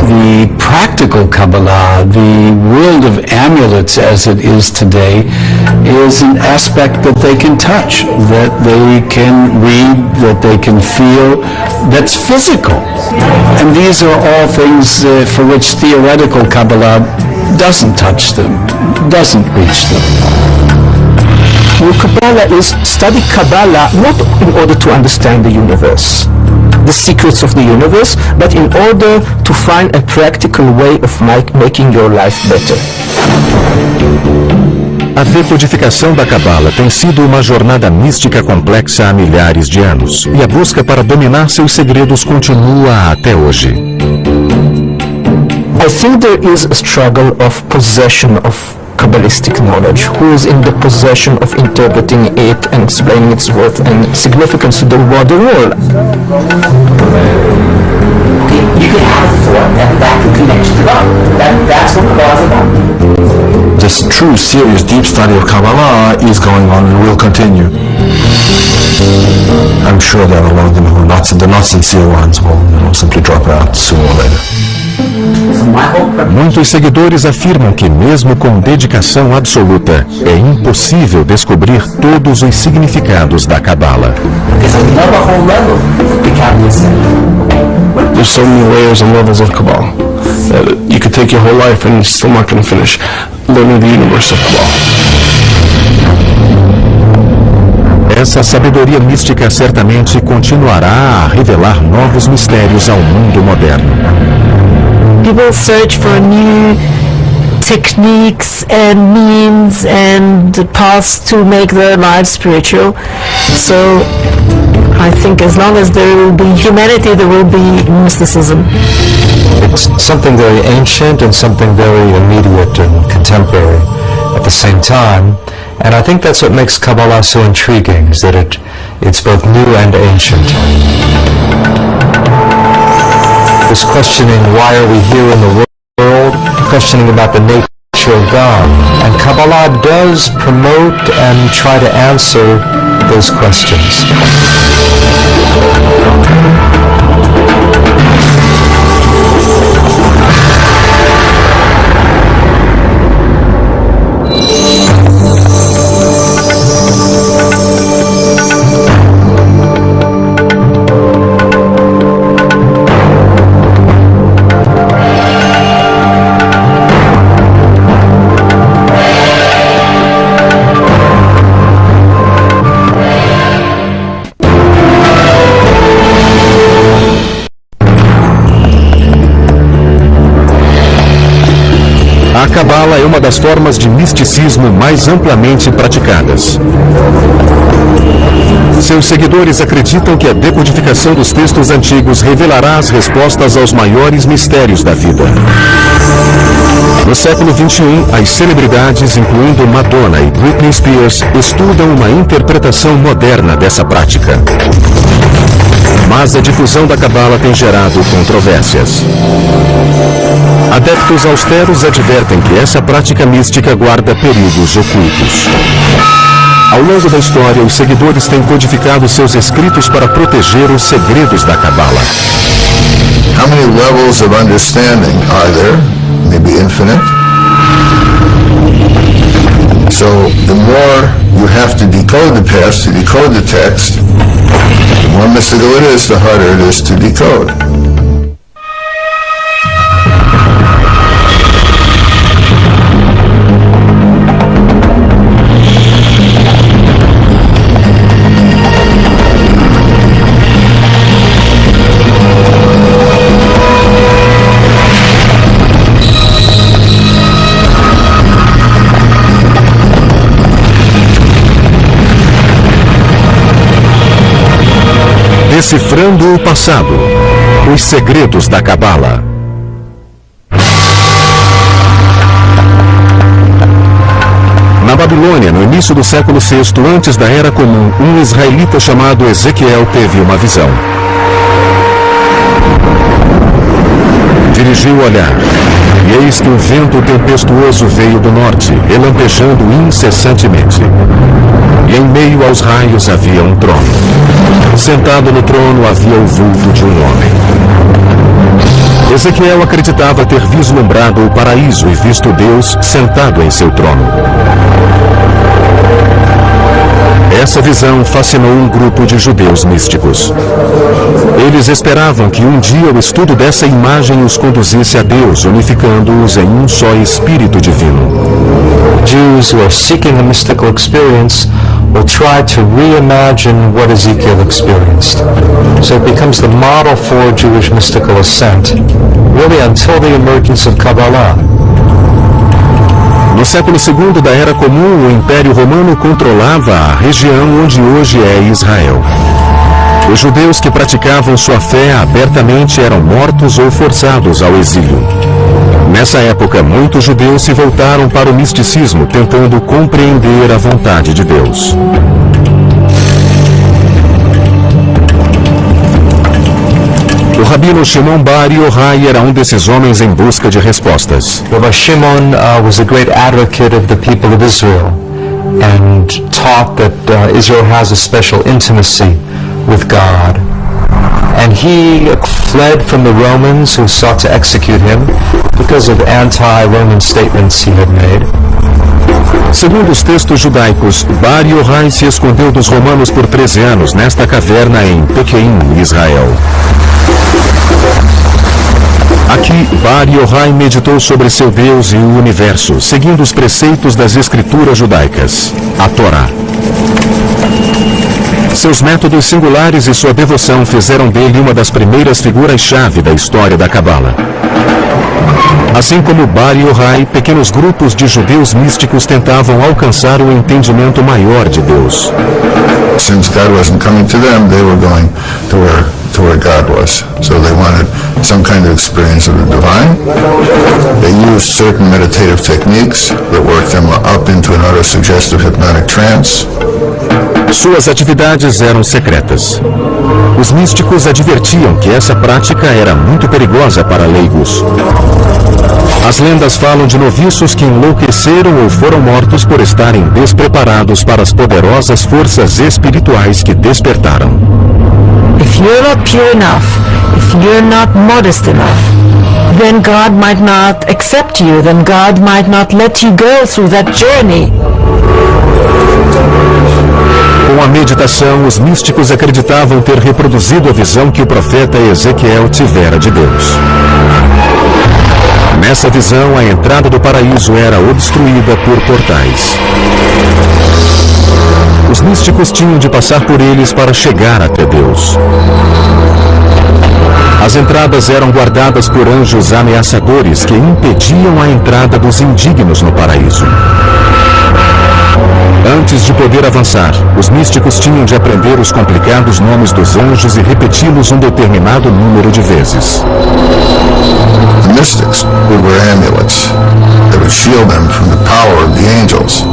The practical Kabbalah, the world of amulets as it is today, is an aspect that they can touch, that they can read, that they can feel, that's physical. And these are all things for which theoretical Kabbalah doesn't touch them, doesn't reach them. Well, Kabbalah is study Kabbalah not in order to understand the universe, the secrets of the universe, but in order to find a practical way of making your life better. A decodificação da Cabala tem sido uma jornada mística complexa há milhares de anos, e a busca para dominar seus segredos continua até hoje. I think there is a struggle of possession of Kabbalistic knowledge, who is in the possession of interpreting it and explaining its worth and significance to the wider world. You can have a thought and that can connect you to God. That's what Kabbalah is about. This true, serious, deep study of Kabbalah is going on and will continue. I'm sure there are a lot of them who are not, the not sincere ones will simply drop out sooner or later. Muitos seguidores afirmam que, mesmo com dedicação absoluta, é impossível descobrir todos os significados da Cabala. There's so many layers and levels of Kabbalah that you could take your whole life and you're still not going to finish learning the universe of Kabbalah. Essa sabedoria mística certamente continuará a revelar novos mistérios ao mundo moderno. People search for new techniques and means and paths to make their lives spiritual. So I think as long as there will be humanity, there will be mysticism. It's something very ancient and something very immediate and contemporary. At the same time. And I think that's what makes Kabbalah so intriguing, is that it's both new and ancient. This questioning, why are we here in the world, questioning about the nature of God. And Kabbalah does promote and try to answer those questions. A Cabala é uma das formas de misticismo mais amplamente praticadas. Seus seguidores acreditam que a decodificação dos textos antigos revelará as respostas aos maiores mistérios da vida. No século XXI, as celebridades, incluindo Madonna e Britney Spears, estudam uma interpretação moderna dessa prática. Mas a difusão da Cabala tem gerado controvérsias. Adeptos austeros advertem que essa prática mística guarda perigos ocultos. Ao longo da história, os seguidores têm codificado seus escritos para proteger os segredos da Cabala. How many levels of understanding are there? Maybe infinite. So the more you have to decode the past, to decode the text, the more mystical it is, the harder it is to decode. Decifrando o passado. Os segredos da Cabala. Na Babilônia, no início do século VI, antes da Era Comum, um israelita chamado Ezequiel teve uma visão. Dirigiu o olhar, e eis que um vento tempestuoso veio do norte, relampejando incessantemente. E em meio aos raios havia um trono. Sentado no trono havia o vulto de um homem. Ezequiel acreditava ter vislumbrado o paraíso e visto Deus sentado em seu trono. Essa visão fascinou um grupo de judeus místicos. Eles esperavam que um dia o estudo dessa imagem os conduzisse a Deus, unificando-os em um só Espírito Divino. Jews who are seeking a mystical experience will try to reimagine what Ezekiel experienced. So it becomes the model for Jewish mystical ascent, really until the emergence of Kabbalah. No século II da Era Comum, o Império Romano controlava a região onde hoje é Israel. Os judeus que praticavam sua fé abertamente eram mortos ou forçados ao exílio. Nessa época, muitos judeus se voltaram para o misticismo, tentando compreender a vontade de Deus. O rabino Shimon Bar Yochai era um desses homens em busca de respostas. Rabbi Shimon was a great advocate of the people of Israel and taught that Israel has a special intimacy with God. And he fled from the Romans who sought to execute him because of anti-Roman statements he had made. Segundo os textos judaicos, Bar Yochai se escondeu dos romanos por 13 anos nesta caverna em Pequim, Israel. Aqui, Bar Yochai meditou sobre seu Deus e o universo, seguindo os preceitos das escrituras judaicas, a Torá. Seus métodos singulares e sua devoção fizeram dele uma das primeiras figuras-chave da história da Cabala. Assim como Bar Yochai, pequenos grupos de judeus místicos tentavam alcançar o entendimento maior de Deus. Since God wasn't coming to them, they were going to where God was. So they wanted some kind of experience of the divine. They used certain meditative techniques that worked them up into an auto-suggestive hypnotic trance. Suas atividades eram secretas. Os místicos advertiam que essa prática era muito perigosa para leigos. As lendas falam de noviços que enlouqueceram ou foram mortos por estarem despreparados para as poderosas forças espirituais que despertaram. If you're not pure enough, if you're not modest enough, then God might not accept you, then God might not let you go through that journey. Com a meditação, os místicos acreditavam ter reproduzido a visão que o profeta Ezequiel tivera de Deus. Nessa visão, a entrada do paraíso era obstruída por portais. Os místicos tinham de passar por eles para chegar até Deus. As entradas eram guardadas por anjos ameaçadores que impediam a entrada dos indignos no paraíso. Antes de poder avançar, os místicos tinham de aprender os complicados nomes dos anjos e repeti-los um determinado número de vezes. The mystics would wear amulets that would shield them from the power of the angels.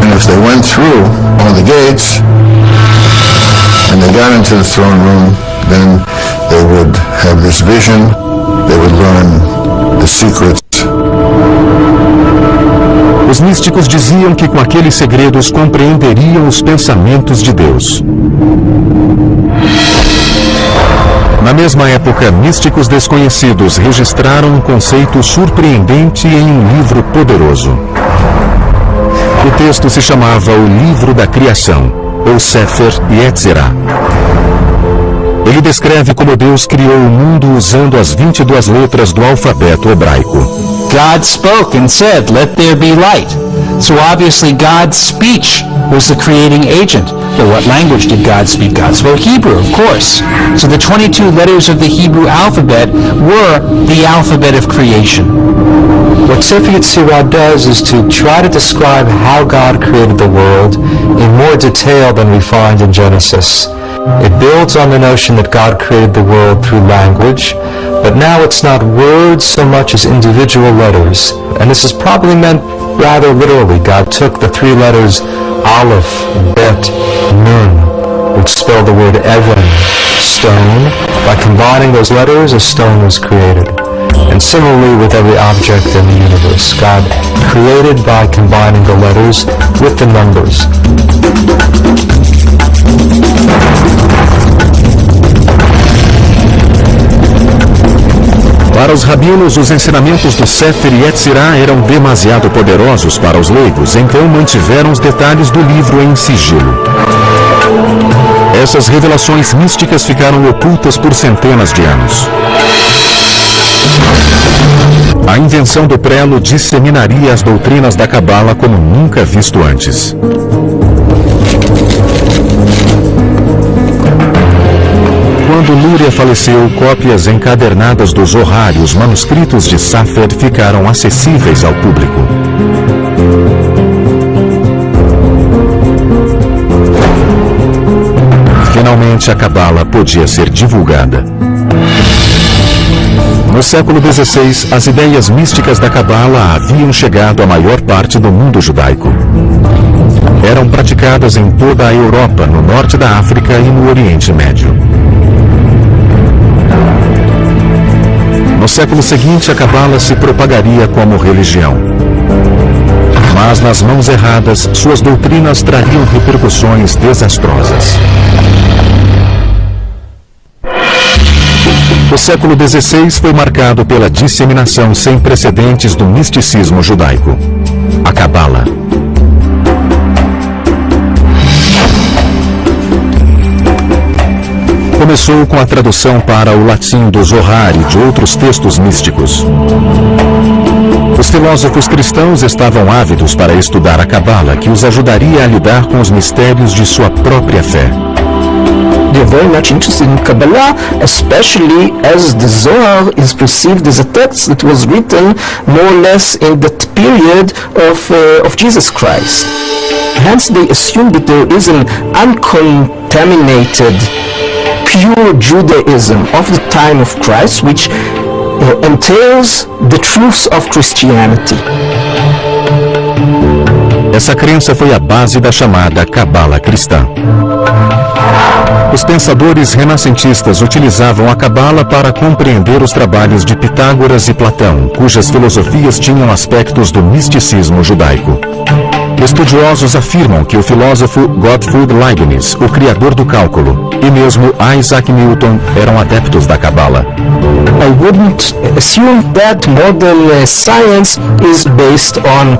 And if they went through one of the gates and they got into the throne room, then they would have this vision, they would learn the secrets. Os místicos diziam que com aqueles segredos compreenderiam os pensamentos de Deus. Na mesma época, místicos desconhecidos registraram um conceito surpreendente em um livro poderoso. O texto se chamava o Livro da Criação, ou Sefer Yetzirah. Ele descreve como Deus criou o mundo usando as 22 letras do alfabeto hebraico. God spoke and said, "Let there be light." So obviously God's speech was the creating agent. But what language did God speak? God spoke Hebrew, of course. So the 22 letters of the Hebrew alphabet were the alphabet of creation. What Sefer Yetzirah does is to try to describe how God created the world in more detail than we find in Genesis. It builds on the notion that God created the world through language, but now it's not words so much as individual letters. And this is probably meant rather literally. God took the three letters Aleph, Bet, Nun, which spell the word Even, stone. By combining those letters, a stone was created. And similarly with every object in the universe, God created by combining the letters with the numbers. Para os rabinos, os ensinamentos do Sefer Yetzirah eram demasiado poderosos para os leigos, então mantiveram os detalhes do livro em sigilo. Essas revelações místicas ficaram ocultas por centenas de anos. A invenção do prelo disseminaria as doutrinas da Cabala como nunca visto antes. Quando Lúria faleceu, cópias encadernadas do Zohar e os manuscritos de Sefer ficaram acessíveis ao público. Finalmente, a Cabala podia ser divulgada. No século XVI, as ideias místicas da Cabala haviam chegado à maior parte do mundo judaico. Eram praticadas em toda a Europa, no norte da África e no Oriente Médio. No século seguinte, a Cabala se propagaria como religião. Mas nas mãos erradas, suas doutrinas trariam repercussões desastrosas. O século XVI foi marcado pela disseminação sem precedentes do misticismo judaico, a Cabala. Começou com a tradução para o latim do Zohar e de outros textos místicos. Os filósofos cristãos estavam ávidos para estudar a Cabala, que os ajudaria a lidar com os mistérios de sua própria fé. They're very much interested in Kabbalah, especially as the Zohar is perceived as a text that was written more or less in that period of Jesus Christ. Hence they assume that there is an uncontaminated pure Judaism of the time of Christ, which entails the truths of Christianity. Essa crença foi a base da chamada Cabala cristã. Os pensadores renascentistas utilizavam a Cabala para compreender os trabalhos de Pitágoras e Platão, cujas filosofias tinham aspectos do misticismo judaico. Estudiosos afirmam que o filósofo Gottfried Leibniz, o criador do cálculo, e mesmo Isaac Newton eram adeptos da Cabala. I wouldn't assume that modern science is based on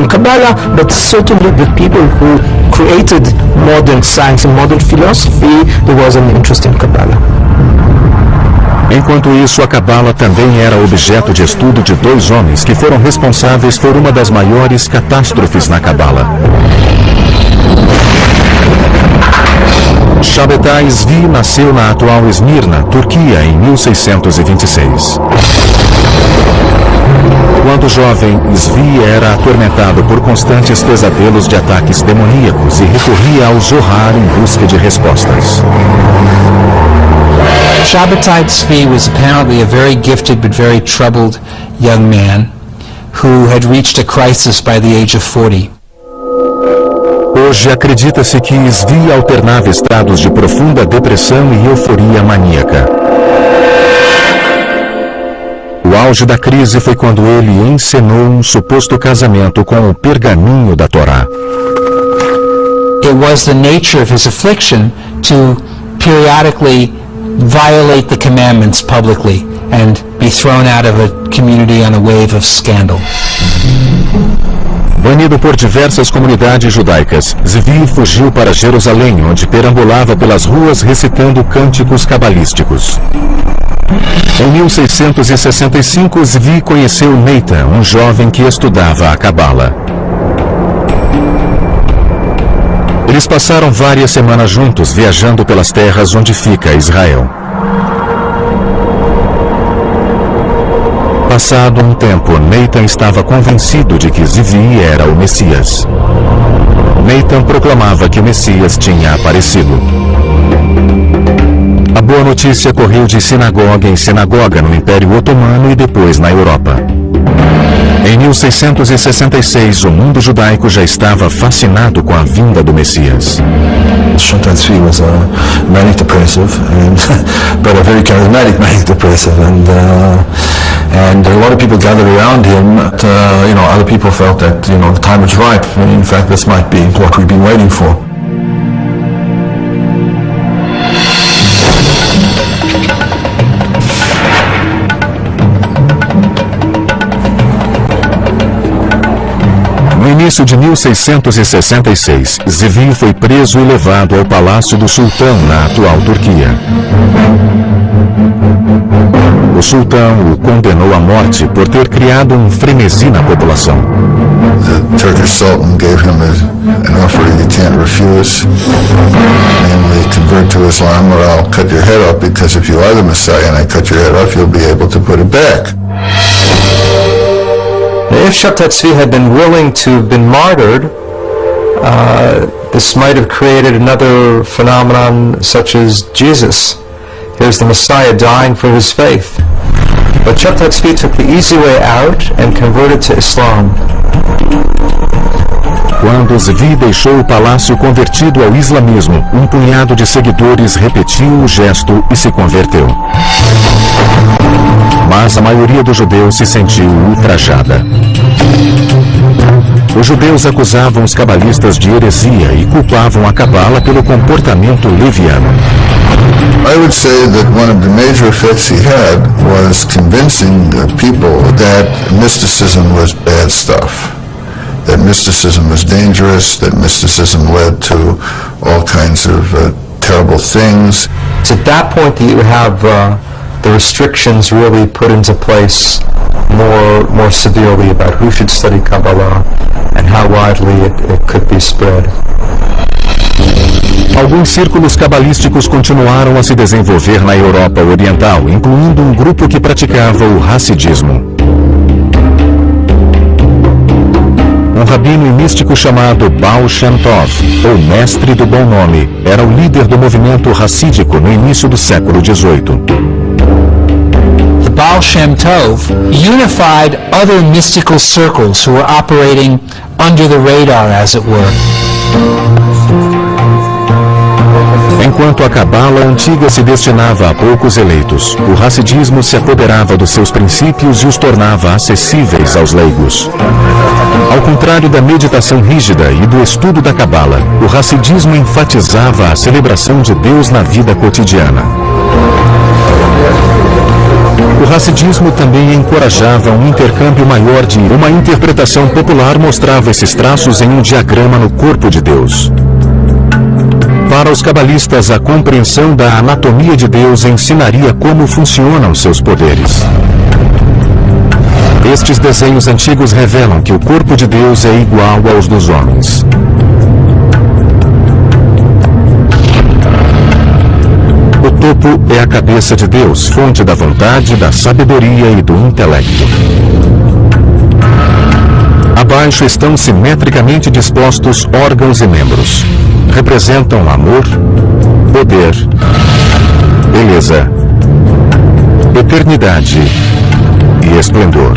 Kabbalah, but certainly the people who created modern science and modern philosophy, there was an interest in Kabbalah. Enquanto isso, a Cabala também era objeto de estudo de dois homens que foram responsáveis por uma das maiores catástrofes na Cabala. Shabtai Tzvi nasceu na atual Esmirna, Turquia, em 1626. Quando jovem, Tzvi era atormentado por constantes pesadelos de ataques demoníacos e recorria ao Zohar em busca de respostas. Shabtai Tzvi was apparently a very gifted but very troubled young man who had reached a crisis by the age of 40. Hoje acredita-se que Tzvi alternava estados de profunda depressão e euforia maníaca. O auge da crise foi quando ele encenou um suposto casamento com o pergaminho da Torá. It was the nature of his affliction to periodically violate the commandments publicly and be thrown out of a community on a wave of scandal. Banido por diversas comunidades judaicas, Tzvi fugiu para Jerusalém, onde perambulava pelas ruas recitando cânticos cabalísticos. Em 1665, Tzvi conheceu Nathan, um jovem que estudava a Cabala. Eles passaram várias semanas juntos, viajando pelas terras onde fica Israel. Passado um tempo, Nathan estava convencido de que Tzvi era o Messias. Nathan proclamava que o Messias tinha aparecido. A boa notícia correu de sinagoga em sinagoga no Império Otomano e depois na Europa. Em 1666, o mundo judaico já estava fascinado com a vinda do Messias. Shabtai Tzvi was a manic depressive, but a very charismatic manic depressive, and a lot of people gathered around him. Other people felt that the time was ripe. In fact, this might be what we've been waiting for. No início de 1666, Tzvi foi preso e levado ao Palácio do Sultão, na atual Turquia. O sultão o condenou à morte por ter criado um frenesi na população. The Turkish Sultan gave him an offer you can't refuse, namely convert to Islam or I'll cut your head off, because if you are the Messiah and I cut your head off, you'll be able to put it back. If Shabtai Tzvi had been willing to have been martyred, this might have created another phenomenon such as Jesus. Here's the Messiah dying for his faith. But Shabtai Tzvi took the easy way out and converted to Islam. Quando Tzvi deixou o palácio convertido ao islamismo, um punhado de seguidores repetiu o gesto e se converteu. Mas a maioria dos judeus se sentiu ultrajada. Os judeus acusavam os cabalistas de heresia e culpavam a Cabala pelo comportamento leviano. I would say that one of the major effects he had was convincing people that mysticism was bad stuff. That mysticism was dangerous, that mysticism led to all kinds of terrible things. It's at that point that you have the restrictions really put into place more severely about who should study Kabbalah and how widely it could be spread. Alguns círculos cabalísticos continuaram a se desenvolver na Europa Oriental, incluindo um grupo que praticava o Hassidismo. Um rabino e místico chamado Baal Shem Tov, ou Mestre do Bom Nome, era o líder do movimento hassídico no início do século XVIII. The Baal Shem Tov unified other mystical circles who were operating under the radar, as it were. Enquanto a Cabala antiga se destinava a poucos eleitos, o Hassidismo se apoderava dos seus princípios e os tornava acessíveis aos leigos. Ao contrário da meditação rígida e do estudo da Cabala, o Hassidismo enfatizava a celebração de Deus na vida cotidiana. O Hassidismo também encorajava um intercâmbio maior de uma interpretação popular mostrava esses traços em um diagrama no corpo de Deus. Para os cabalistas, a compreensão da anatomia de Deus ensinaria como funcionam seus poderes. Estes desenhos antigos revelam que o corpo de Deus é igual aos dos homens. O topo é a cabeça de Deus, fonte da vontade, da sabedoria e do intelecto. Abaixo estão simetricamente dispostos órgãos e membros. Representam amor, poder, beleza, eternidade e esplendor.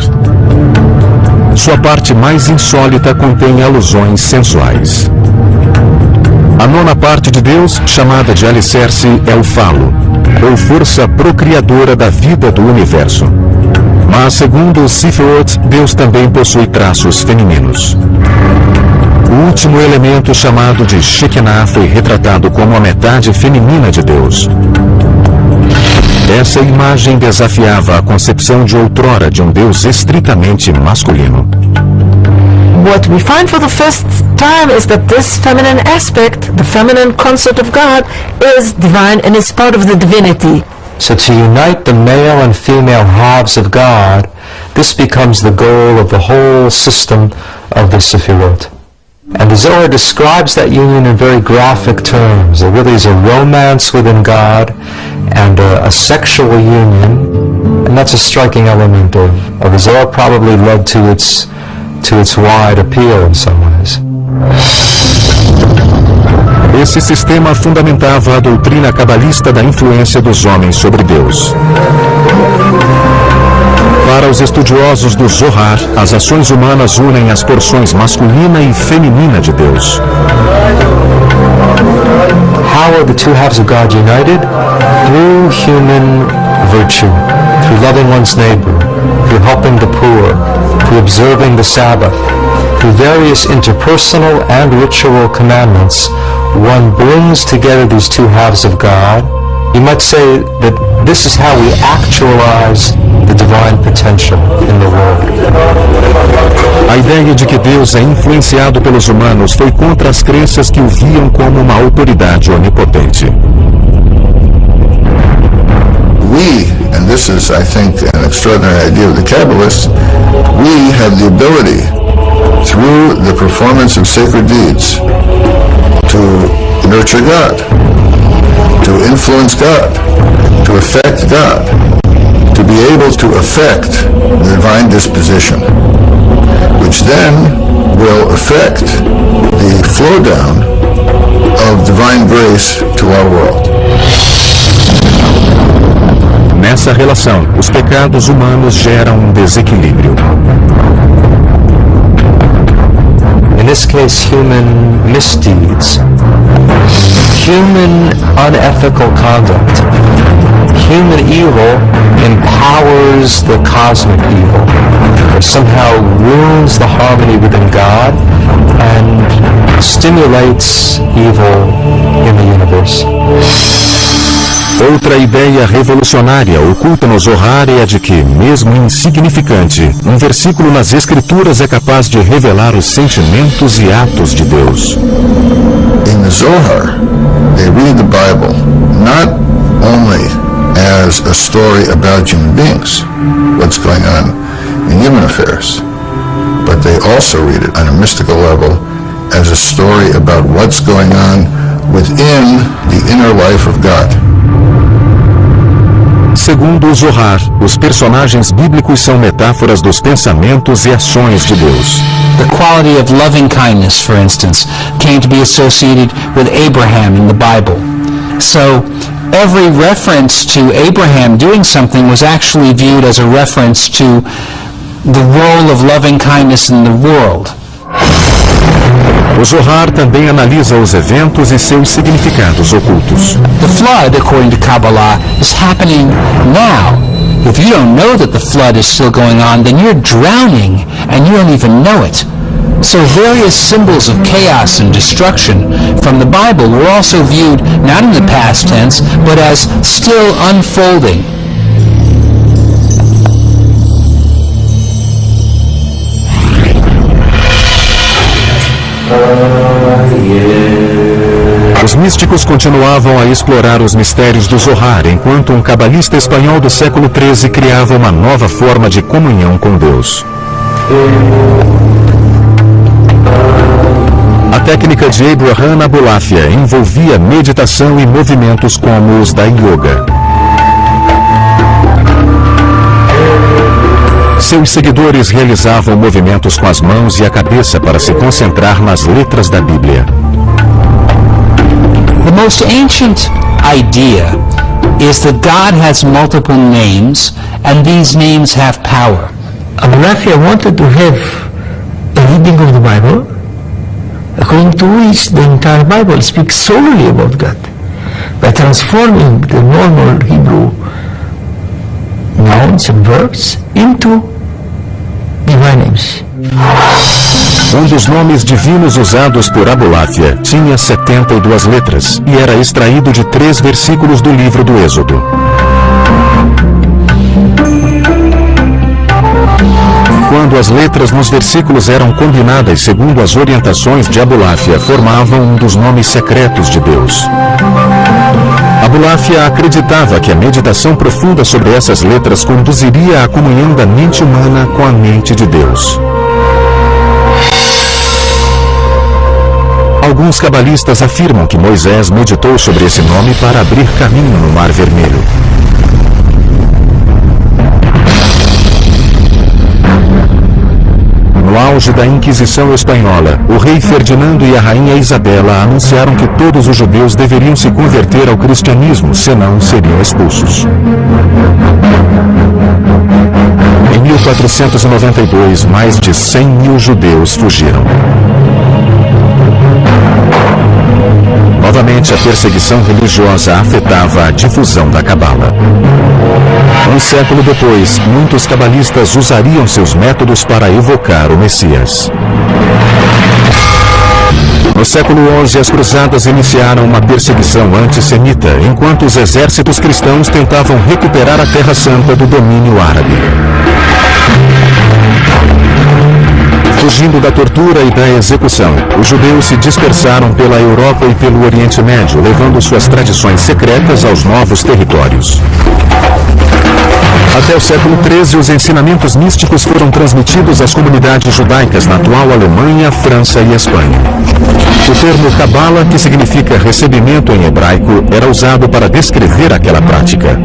Sua parte mais insólita contém alusões sensuais. A nona parte de Deus, chamada de alicerce, é o falo, ou força procriadora da vida do universo. Mas, segundo o Sifirot, Deus também possui traços femininos. O último elemento, chamado de Shekinah, foi retratado como a metade feminina de Deus. Essa imagem desafiava a concepção de outrora de um Deus estritamente masculino. What we find for the first time is that this feminine aspect, the feminine concept of God, is divine and is part of the divinity. So to unite the male and female halves of God, this becomes the goal of the whole system of the Sefirot. And the Zohar describes that union in very graphic terms. There really is a romance within God and a sexual union, and that's a striking element of the Zohar, probably led to its wide appeal in some ways. Esse sistema fundamentava a doutrina cabalista da influência dos homens sobre Deus. Para os estudiosos do Zohar, as ações humanas unem as porções masculina e feminina de Deus. How are the two halves of God united? Through human virtue, through loving one's neighbor, through helping the poor, through observing the Sabbath, through various interpersonal and ritual commandments. One brings together these two halves of God. You might say that this is how we actualize the divine potential in the world. A ideia de que Deus é influenciado pelos humanos foi contra as crenças que o viam como uma autoridade onipotente. We, and this is, I think, an extraordinary idea of the Kabbalists, we have the ability, through the performance of sacred deeds, to nurture God, to influence God, to affect God, to be able to affect the divine disposition, which then will affect the flow down of divine grace to our world. Nessa relação, os pecados humanos geram um desequilíbrio. In this case, human misdeeds, human unethical conduct, human evil empowers the cosmic evil, or somehow ruins the harmony within God and stimulates evil in the universe. Outra ideia revolucionária oculta no Zohar é a de que, mesmo insignificante, um versículo nas Escrituras é capaz de revelar os sentimentos e atos de Deus. In the Zohar, they read the Bible not only as a story about human beings, what's going on in human affairs, but they also read it on a mystical level as a story about what's going on within the inner life of God. Segundo o Zohar, os personagens bíblicos são metáforas dos pensamentos e ações de Deus. The quality of loving kindness, for instance, came to be associated with Abraham in the Bible. So, every reference to Abraham doing something was actually viewed as a reference to the role of loving kindness in the world. O Zohar também analisa os eventos e seus significados ocultos. The flood, according to Kabbalah, is happening now. If you don't know that the flood is still going on, then you're drowning and you don't even know it. So various symbols of chaos and destruction from the Bible were also viewed not in the past tense, but as still unfolding. Os místicos continuavam a explorar os mistérios do Zohar, enquanto um cabalista espanhol do século XIII criava uma nova forma de comunhão com Deus. A técnica de Abraham Abulafia envolvia meditação e movimentos como os da yoga. Seus seguidores realizavam movimentos com as mãos e a cabeça para se concentrar nas letras da Bíblia. The most ancient idea is that God has multiple names and these names have power. Abulafia wanted to have a reading of the Bible according to which the entire Bible speaks solely about God, by transforming the normal Hebrew nouns and verbs into divine names. Um dos nomes divinos usados por Abulafia tinha 72 letras e era extraído de 3 versículos do livro do Êxodo. Quando as letras nos versículos eram combinadas segundo as orientações de Abulafia, formavam um dos nomes secretos de Deus. Abulafia acreditava que a meditação profunda sobre essas letras conduziria à comunhão da mente humana com a mente de Deus. Alguns cabalistas afirmam que Moisés meditou sobre esse nome para abrir caminho no Mar Vermelho. No auge da Inquisição Espanhola, o rei Ferdinando e a rainha Isabela anunciaram que todos os judeus deveriam se converter ao cristianismo, senão seriam expulsos. Em 1492, mais de 100 mil judeus fugiram. Novamente, a perseguição religiosa afetava a difusão da Cabala. Um século depois, muitos cabalistas usariam seus métodos para evocar o Messias. No século XI, as cruzadas iniciaram uma perseguição antissemita, enquanto os exércitos cristãos tentavam recuperar a Terra Santa do domínio árabe. Fugindo da tortura e da execução, os judeus se dispersaram pela Europa e pelo Oriente Médio, levando suas tradições secretas aos novos territórios. Até o século XIII, os ensinamentos místicos foram transmitidos às comunidades judaicas na atual Alemanha, França e Espanha. O termo Kabbalah, que significa recebimento em hebraico, era usado para descrever aquela prática.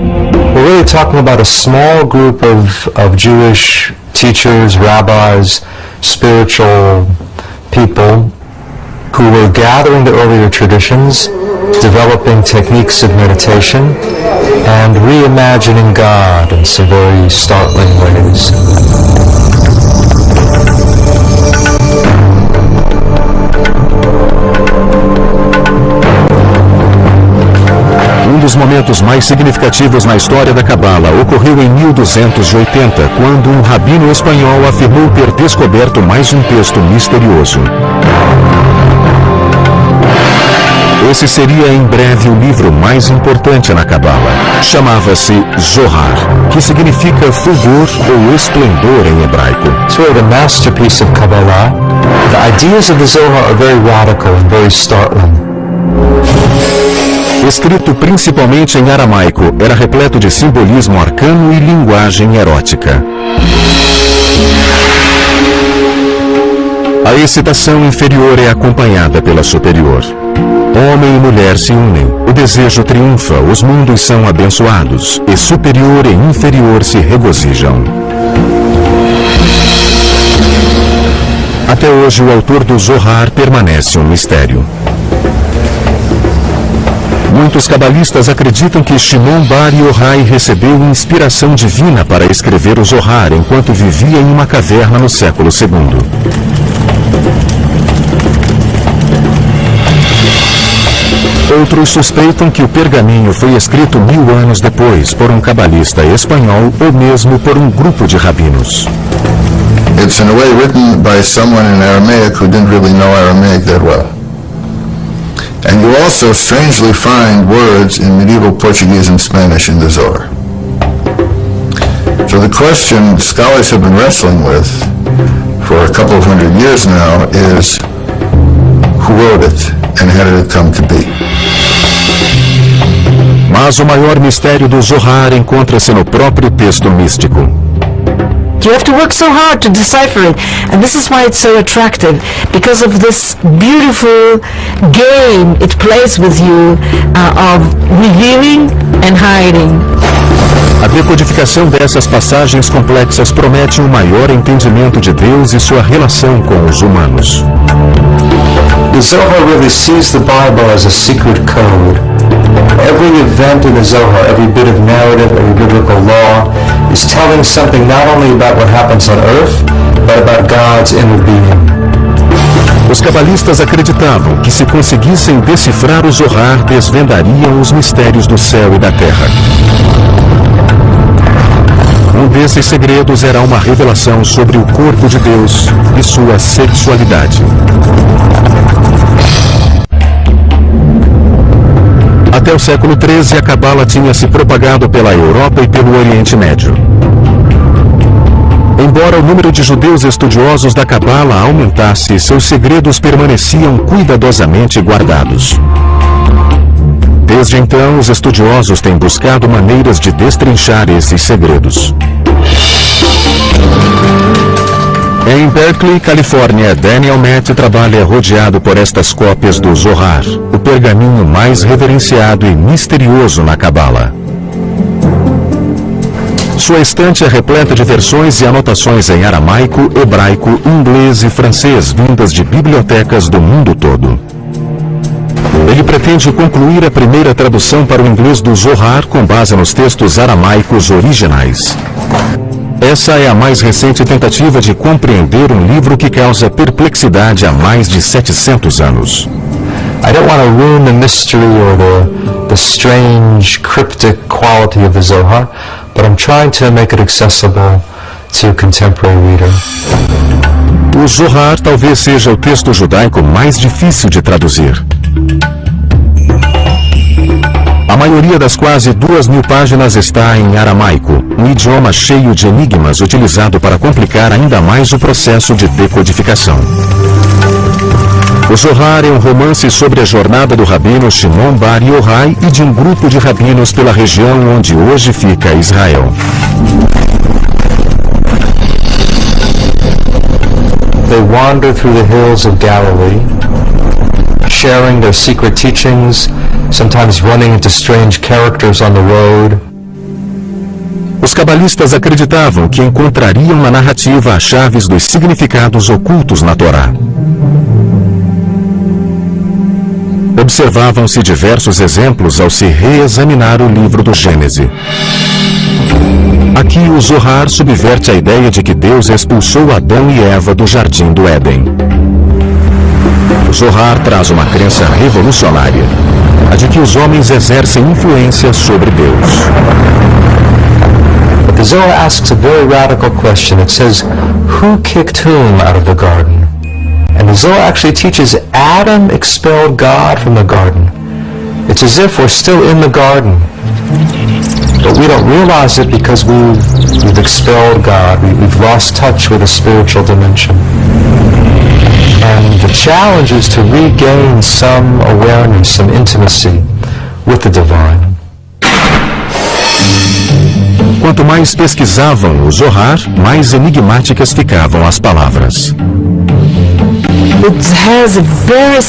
We're really talking about a small group of Jewish teachers, rabbis, spiritual people who were gathering the earlier traditions, developing techniques of meditation, and reimagining God in some very startling ways. Um dos momentos mais significativos na história da Cabala ocorreu em 1280, quando um rabino espanhol afirmou ter descoberto mais um texto misterioso. Esse seria em breve o livro mais importante na Cabala. Chamava-se Zohar, que significa fulgor ou esplendor em hebraico. It's really the masterpiece of Kabbalah. The ideas of the Zohar are very radical and very startling. Escrito principalmente em aramaico, era repleto de simbolismo arcano e linguagem erótica. A excitação inferior é acompanhada pela superior. Homem e mulher se unem, o desejo triunfa, os mundos são abençoados, e superior e inferior se regozijam. Até hoje, o autor do Zohar permanece um mistério. Muitos cabalistas acreditam que Shimon Bar Yochai recebeu inspiração divina para escrever o Zohar enquanto vivia em uma caverna no século II. Outros suspeitam que o pergaminho foi escrito 1000 anos depois por um cabalista espanhol ou mesmo por um grupo de rabinos. It's in a way written by someone in Aramaic who didn't really know Aramaic that well. And you also strangely find words in medieval Portuguese and Spanish in the Zohar. So the question scholars have been wrestling with for a couple of hundred years now is, who wrote it and how did it come to be? Mas o maior mistério do Zohar encontra-se no próprio texto místico. You have to work so hard to decipher it, and this is why it's so attractive, because of this beautiful game it plays with you of revealing and hiding. A decodificação dessas passagens complexas promete um maior entendimento de Deus e sua relação com os humanos. The Zohar really sees the Bible as a secret code. Every event in the Zohar, every bit of narrative, every biblical law, is telling something not only about what happens on earth, but about God's inner being. Os cabalistas acreditavam que se conseguissem decifrar o Zohar, desvendariam os mistérios do céu e da terra. Um desses segredos era uma revelação sobre o corpo de Deus e sua sexualidade. Até o século XIII, a Cabala tinha se propagado pela Europa e pelo Oriente Médio. Embora o número de judeus estudiosos da Cabala aumentasse, seus segredos permaneciam cuidadosamente guardados. Desde então, os estudiosos têm buscado maneiras de destrinchar esses segredos. Em Berkeley, Califórnia, Daniel Matt trabalha rodeado por estas cópias do Zohar, o pergaminho mais reverenciado e misterioso na Cabala. Sua estante é repleta de versões e anotações em aramaico, hebraico, inglês e francês vindas de bibliotecas do mundo todo. Ele pretende concluir a primeira tradução para o inglês do Zohar com base nos textos aramaicos originais. Essa é a mais recente tentativa de compreender um livro que causa perplexidade há mais de 700 anos. I don't want to ruin the mystery or the strange, cryptic quality of the Zohar, but I'm trying to make it accessible to a contemporary reader. O Zohar talvez seja o texto judaico mais difícil de traduzir. A maioria das quase 2.000 páginas está em aramaico, um idioma cheio de enigmas utilizado para complicar ainda mais o processo de decodificação. O Zohar é um romance sobre a jornada do rabino Shimon Bar Yochai e de um grupo de rabinos pela região onde hoje fica Israel. They wander through the hills of Galilee, sharing their secret teachings, sometimes running into strange characters on the road. Os cabalistas acreditavam que encontrariam na narrativa as chaves dos significados ocultos na Torá. Observavam-se diversos exemplos ao se reexaminar o livro do Gênesis. Aqui o Zohar subverte a ideia de que Deus expulsou Adão e Eva do jardim do Éden. O Zohar traz uma crença revolucionária, a de que os homens exercem influência sobre Deus. But the Zohar asks a very radical question. It says, who kicked whom out of the garden? And the Zohar actually teaches Adam expelled God from the garden. It's as if we're still in the garden, but we don't realize it because we've expelled God. We've lost touch with a spiritual dimension. And the challenge is to regain some awareness, some intimacy with the divine. Quanto mais pesquisavam o Zohar, mais enigmáticas ficavam as palavras. It has a very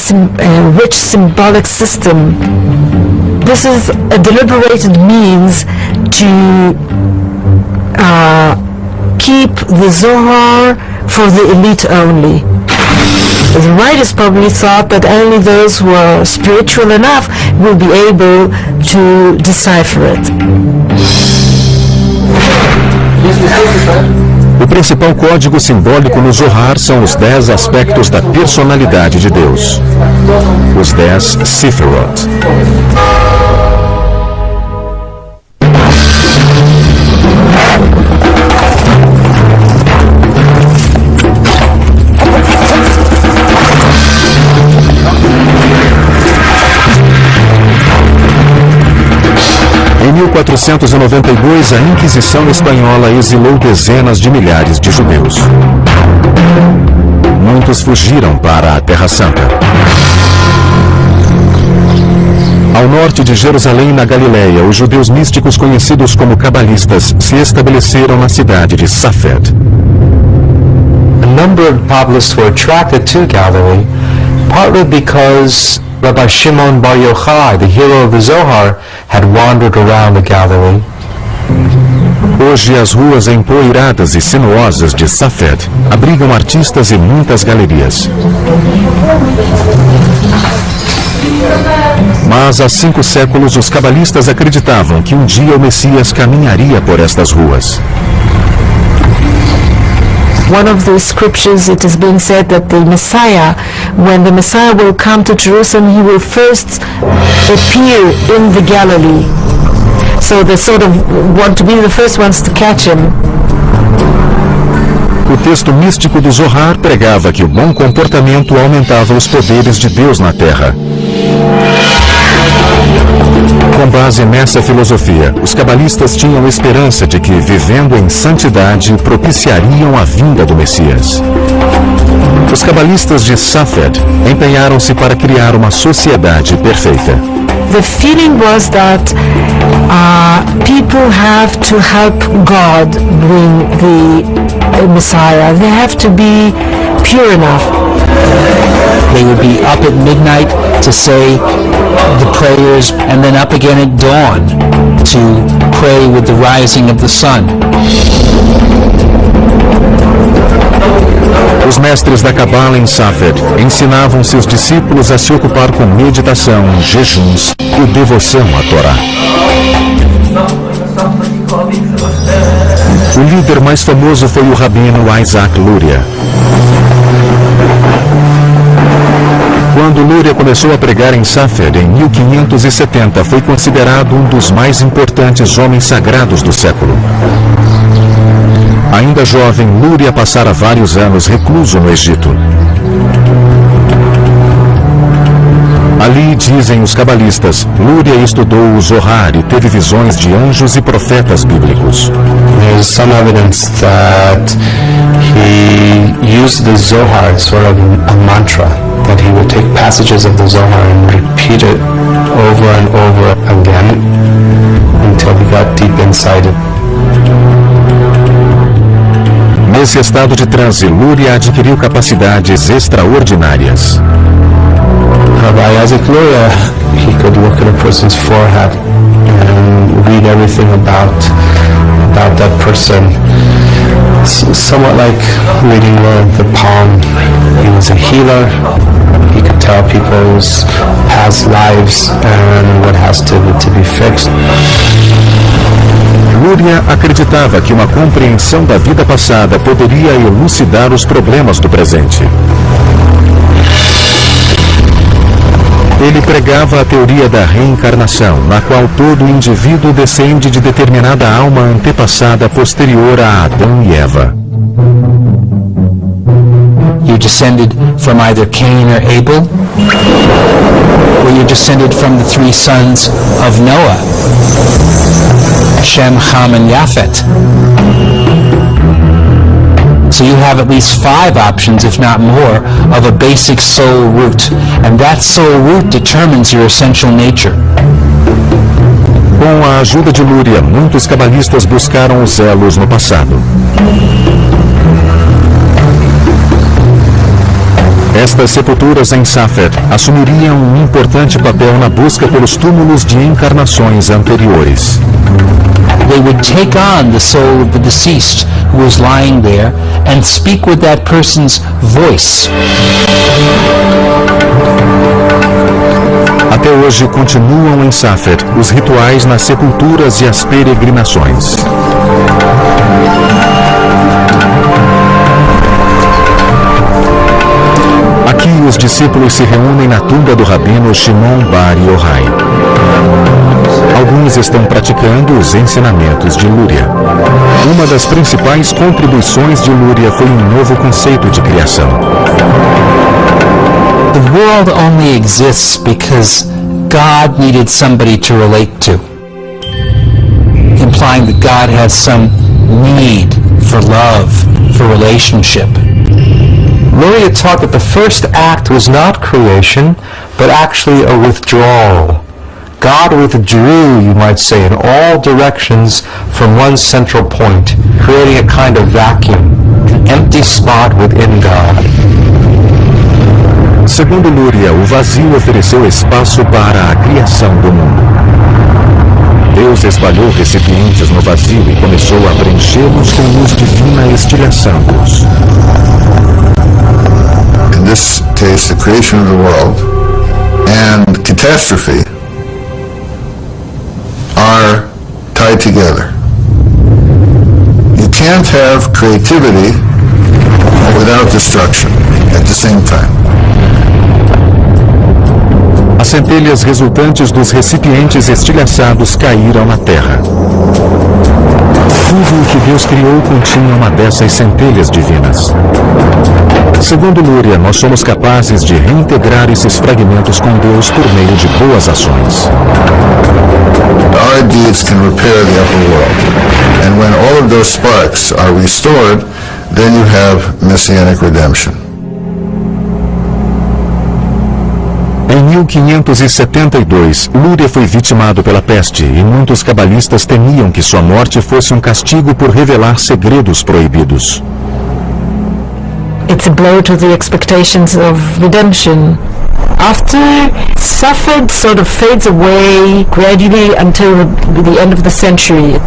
rich symbolic system. This is a deliberated means to keep the Zohar for the elite only. The writers probably thought that only those who are spiritual enough will be able to decipher it. O principal código simbólico no Zohar são os 10 aspectos da personalidade de Deus. Os 10 Sefirot. Em 1492, a Inquisição Espanhola exilou dezenas de milhares de judeus. Muitos fugiram para a Terra Santa. Ao norte de Jerusalém, na Galileia, os judeus místicos conhecidos como cabalistas se estabeleceram na cidade de Safed. A number of Kabbalists were attracted to Galilee, partly because Rabbi Shimon Bar Yochai, the hero of the Zohar, had wandered around the Galilee. Hoje, as ruas empoeiradas e sinuosas de Safed abrigam artistas e muitas galerias. Mas há 5 séculos, os cabalistas acreditavam que um dia o Messias caminharia por estas ruas. One of the scriptures, it is being said that the Messiah, when the Messiah will come to Jerusalem, he will first appear in the Galilee. So they sort of want to be the first ones to catch him. O texto místico do Zohar pregava que o bom comportamento aumentava os poderes de Deus na terra. Com base nessa filosofia, os cabalistas tinham esperança de que, vivendo em santidade, propiciariam a vinda do Messias. Os cabalistas de Safed empenharam-se para criar uma sociedade perfeita. The feeling was that people have to help God bring the Messiah. They have to be pure enough. They would be up at midnight to say the prayers and then up again at dawn to pray with the rising of the sun. Os mestres da Cabala em Safed ensinavam seus discípulos a se ocupar com meditação, jejuns e devoção à Torá. O líder mais famoso foi o rabino Isaac Luria. Quando Luria começou a pregar em Safed em 1570, foi considerado um dos mais importantes homens sagrados do século. Ainda jovem, Luria passara vários anos recluso no Egito. Ali, dizem os cabalistas, Luria estudou o Zohar e teve visões de anjos e profetas bíblicos. There's some evidence that he used the Zohar as sort of a mantra, that he would take passages of the Zohar and repeat it over and over again until he got deep inside it. Nesse estado de transe, Luria adquiriu capacidades extraordinárias. Rabbi Isaac Luria, he could look at a person's forehead and read everything about that person. Somewhat like reading the palm. He was a healer. He could tell people's past lives and what has to be fixed. Luria acreditava que uma compreensão da vida passada poderia elucidar os problemas do presente. Ele pregava a teoria da reencarnação, na qual todo indivíduo descende de determinada alma antepassada posterior a Adão e Eva. You descended from either Cain or Abel, or you descended from the 3 sons of Noah, Shem, Ham, and Japhet. So you have at least 5 options, if not more, of a basic soul root, and that soul root determines your essential nature. Com a ajuda de Luria, muitos cabalistas buscaram os elos no passado. Estas sepulturas em Safed assumiriam um importante papel na busca pelos túmulos de encarnações anteriores. They would take on the soul of the deceased who was lying there and speak with that person's voice. Até hoje continuam em Safed os rituais nas sepulturas e as peregrinações. Aqui os discípulos se reúnem na tumba do rabino Shimon Bar Yochai. Alguns estão praticando os ensinamentos de Lúria. Uma das principais contribuições de Lúria foi um novo conceito de criação. The world only exists because God needed somebody to relate to, implying that God has some need for love, for relationship. Luria taught that the first act was not creation, but actually a withdrawal. God withdrew, you might say, in all directions from one central point, creating a kind of vacuum, an empty spot within God. Segundo Lúria, o vazio ofereceu espaço para a criação do mundo. Deus espalhou recipientes no vazio e começou a preenchê-los com luz divina, estilhaçando-os. In this case, the creation of the world and catastrophe are tied together. You can't have creativity without destruction at the same time. As centelhas resultantes dos recipientes estilhaçados caíram na terra. Tudo o que Deus criou continha uma dessas centelhas divinas. Segundo Lúria, nós somos capazes de reintegrar esses fragmentos com Deus por meio de boas ações. Our deeds can repair the upper world. And when all of those sparks are restored, then you have messianic redemption. Em 1572, Lúria foi vitimado pela peste e muitos cabalistas temiam que sua morte fosse um castigo por revelar segredos proibidos. It's a blow to the expectations of redemption. After Safed sort of fades away gradually until the end of the century,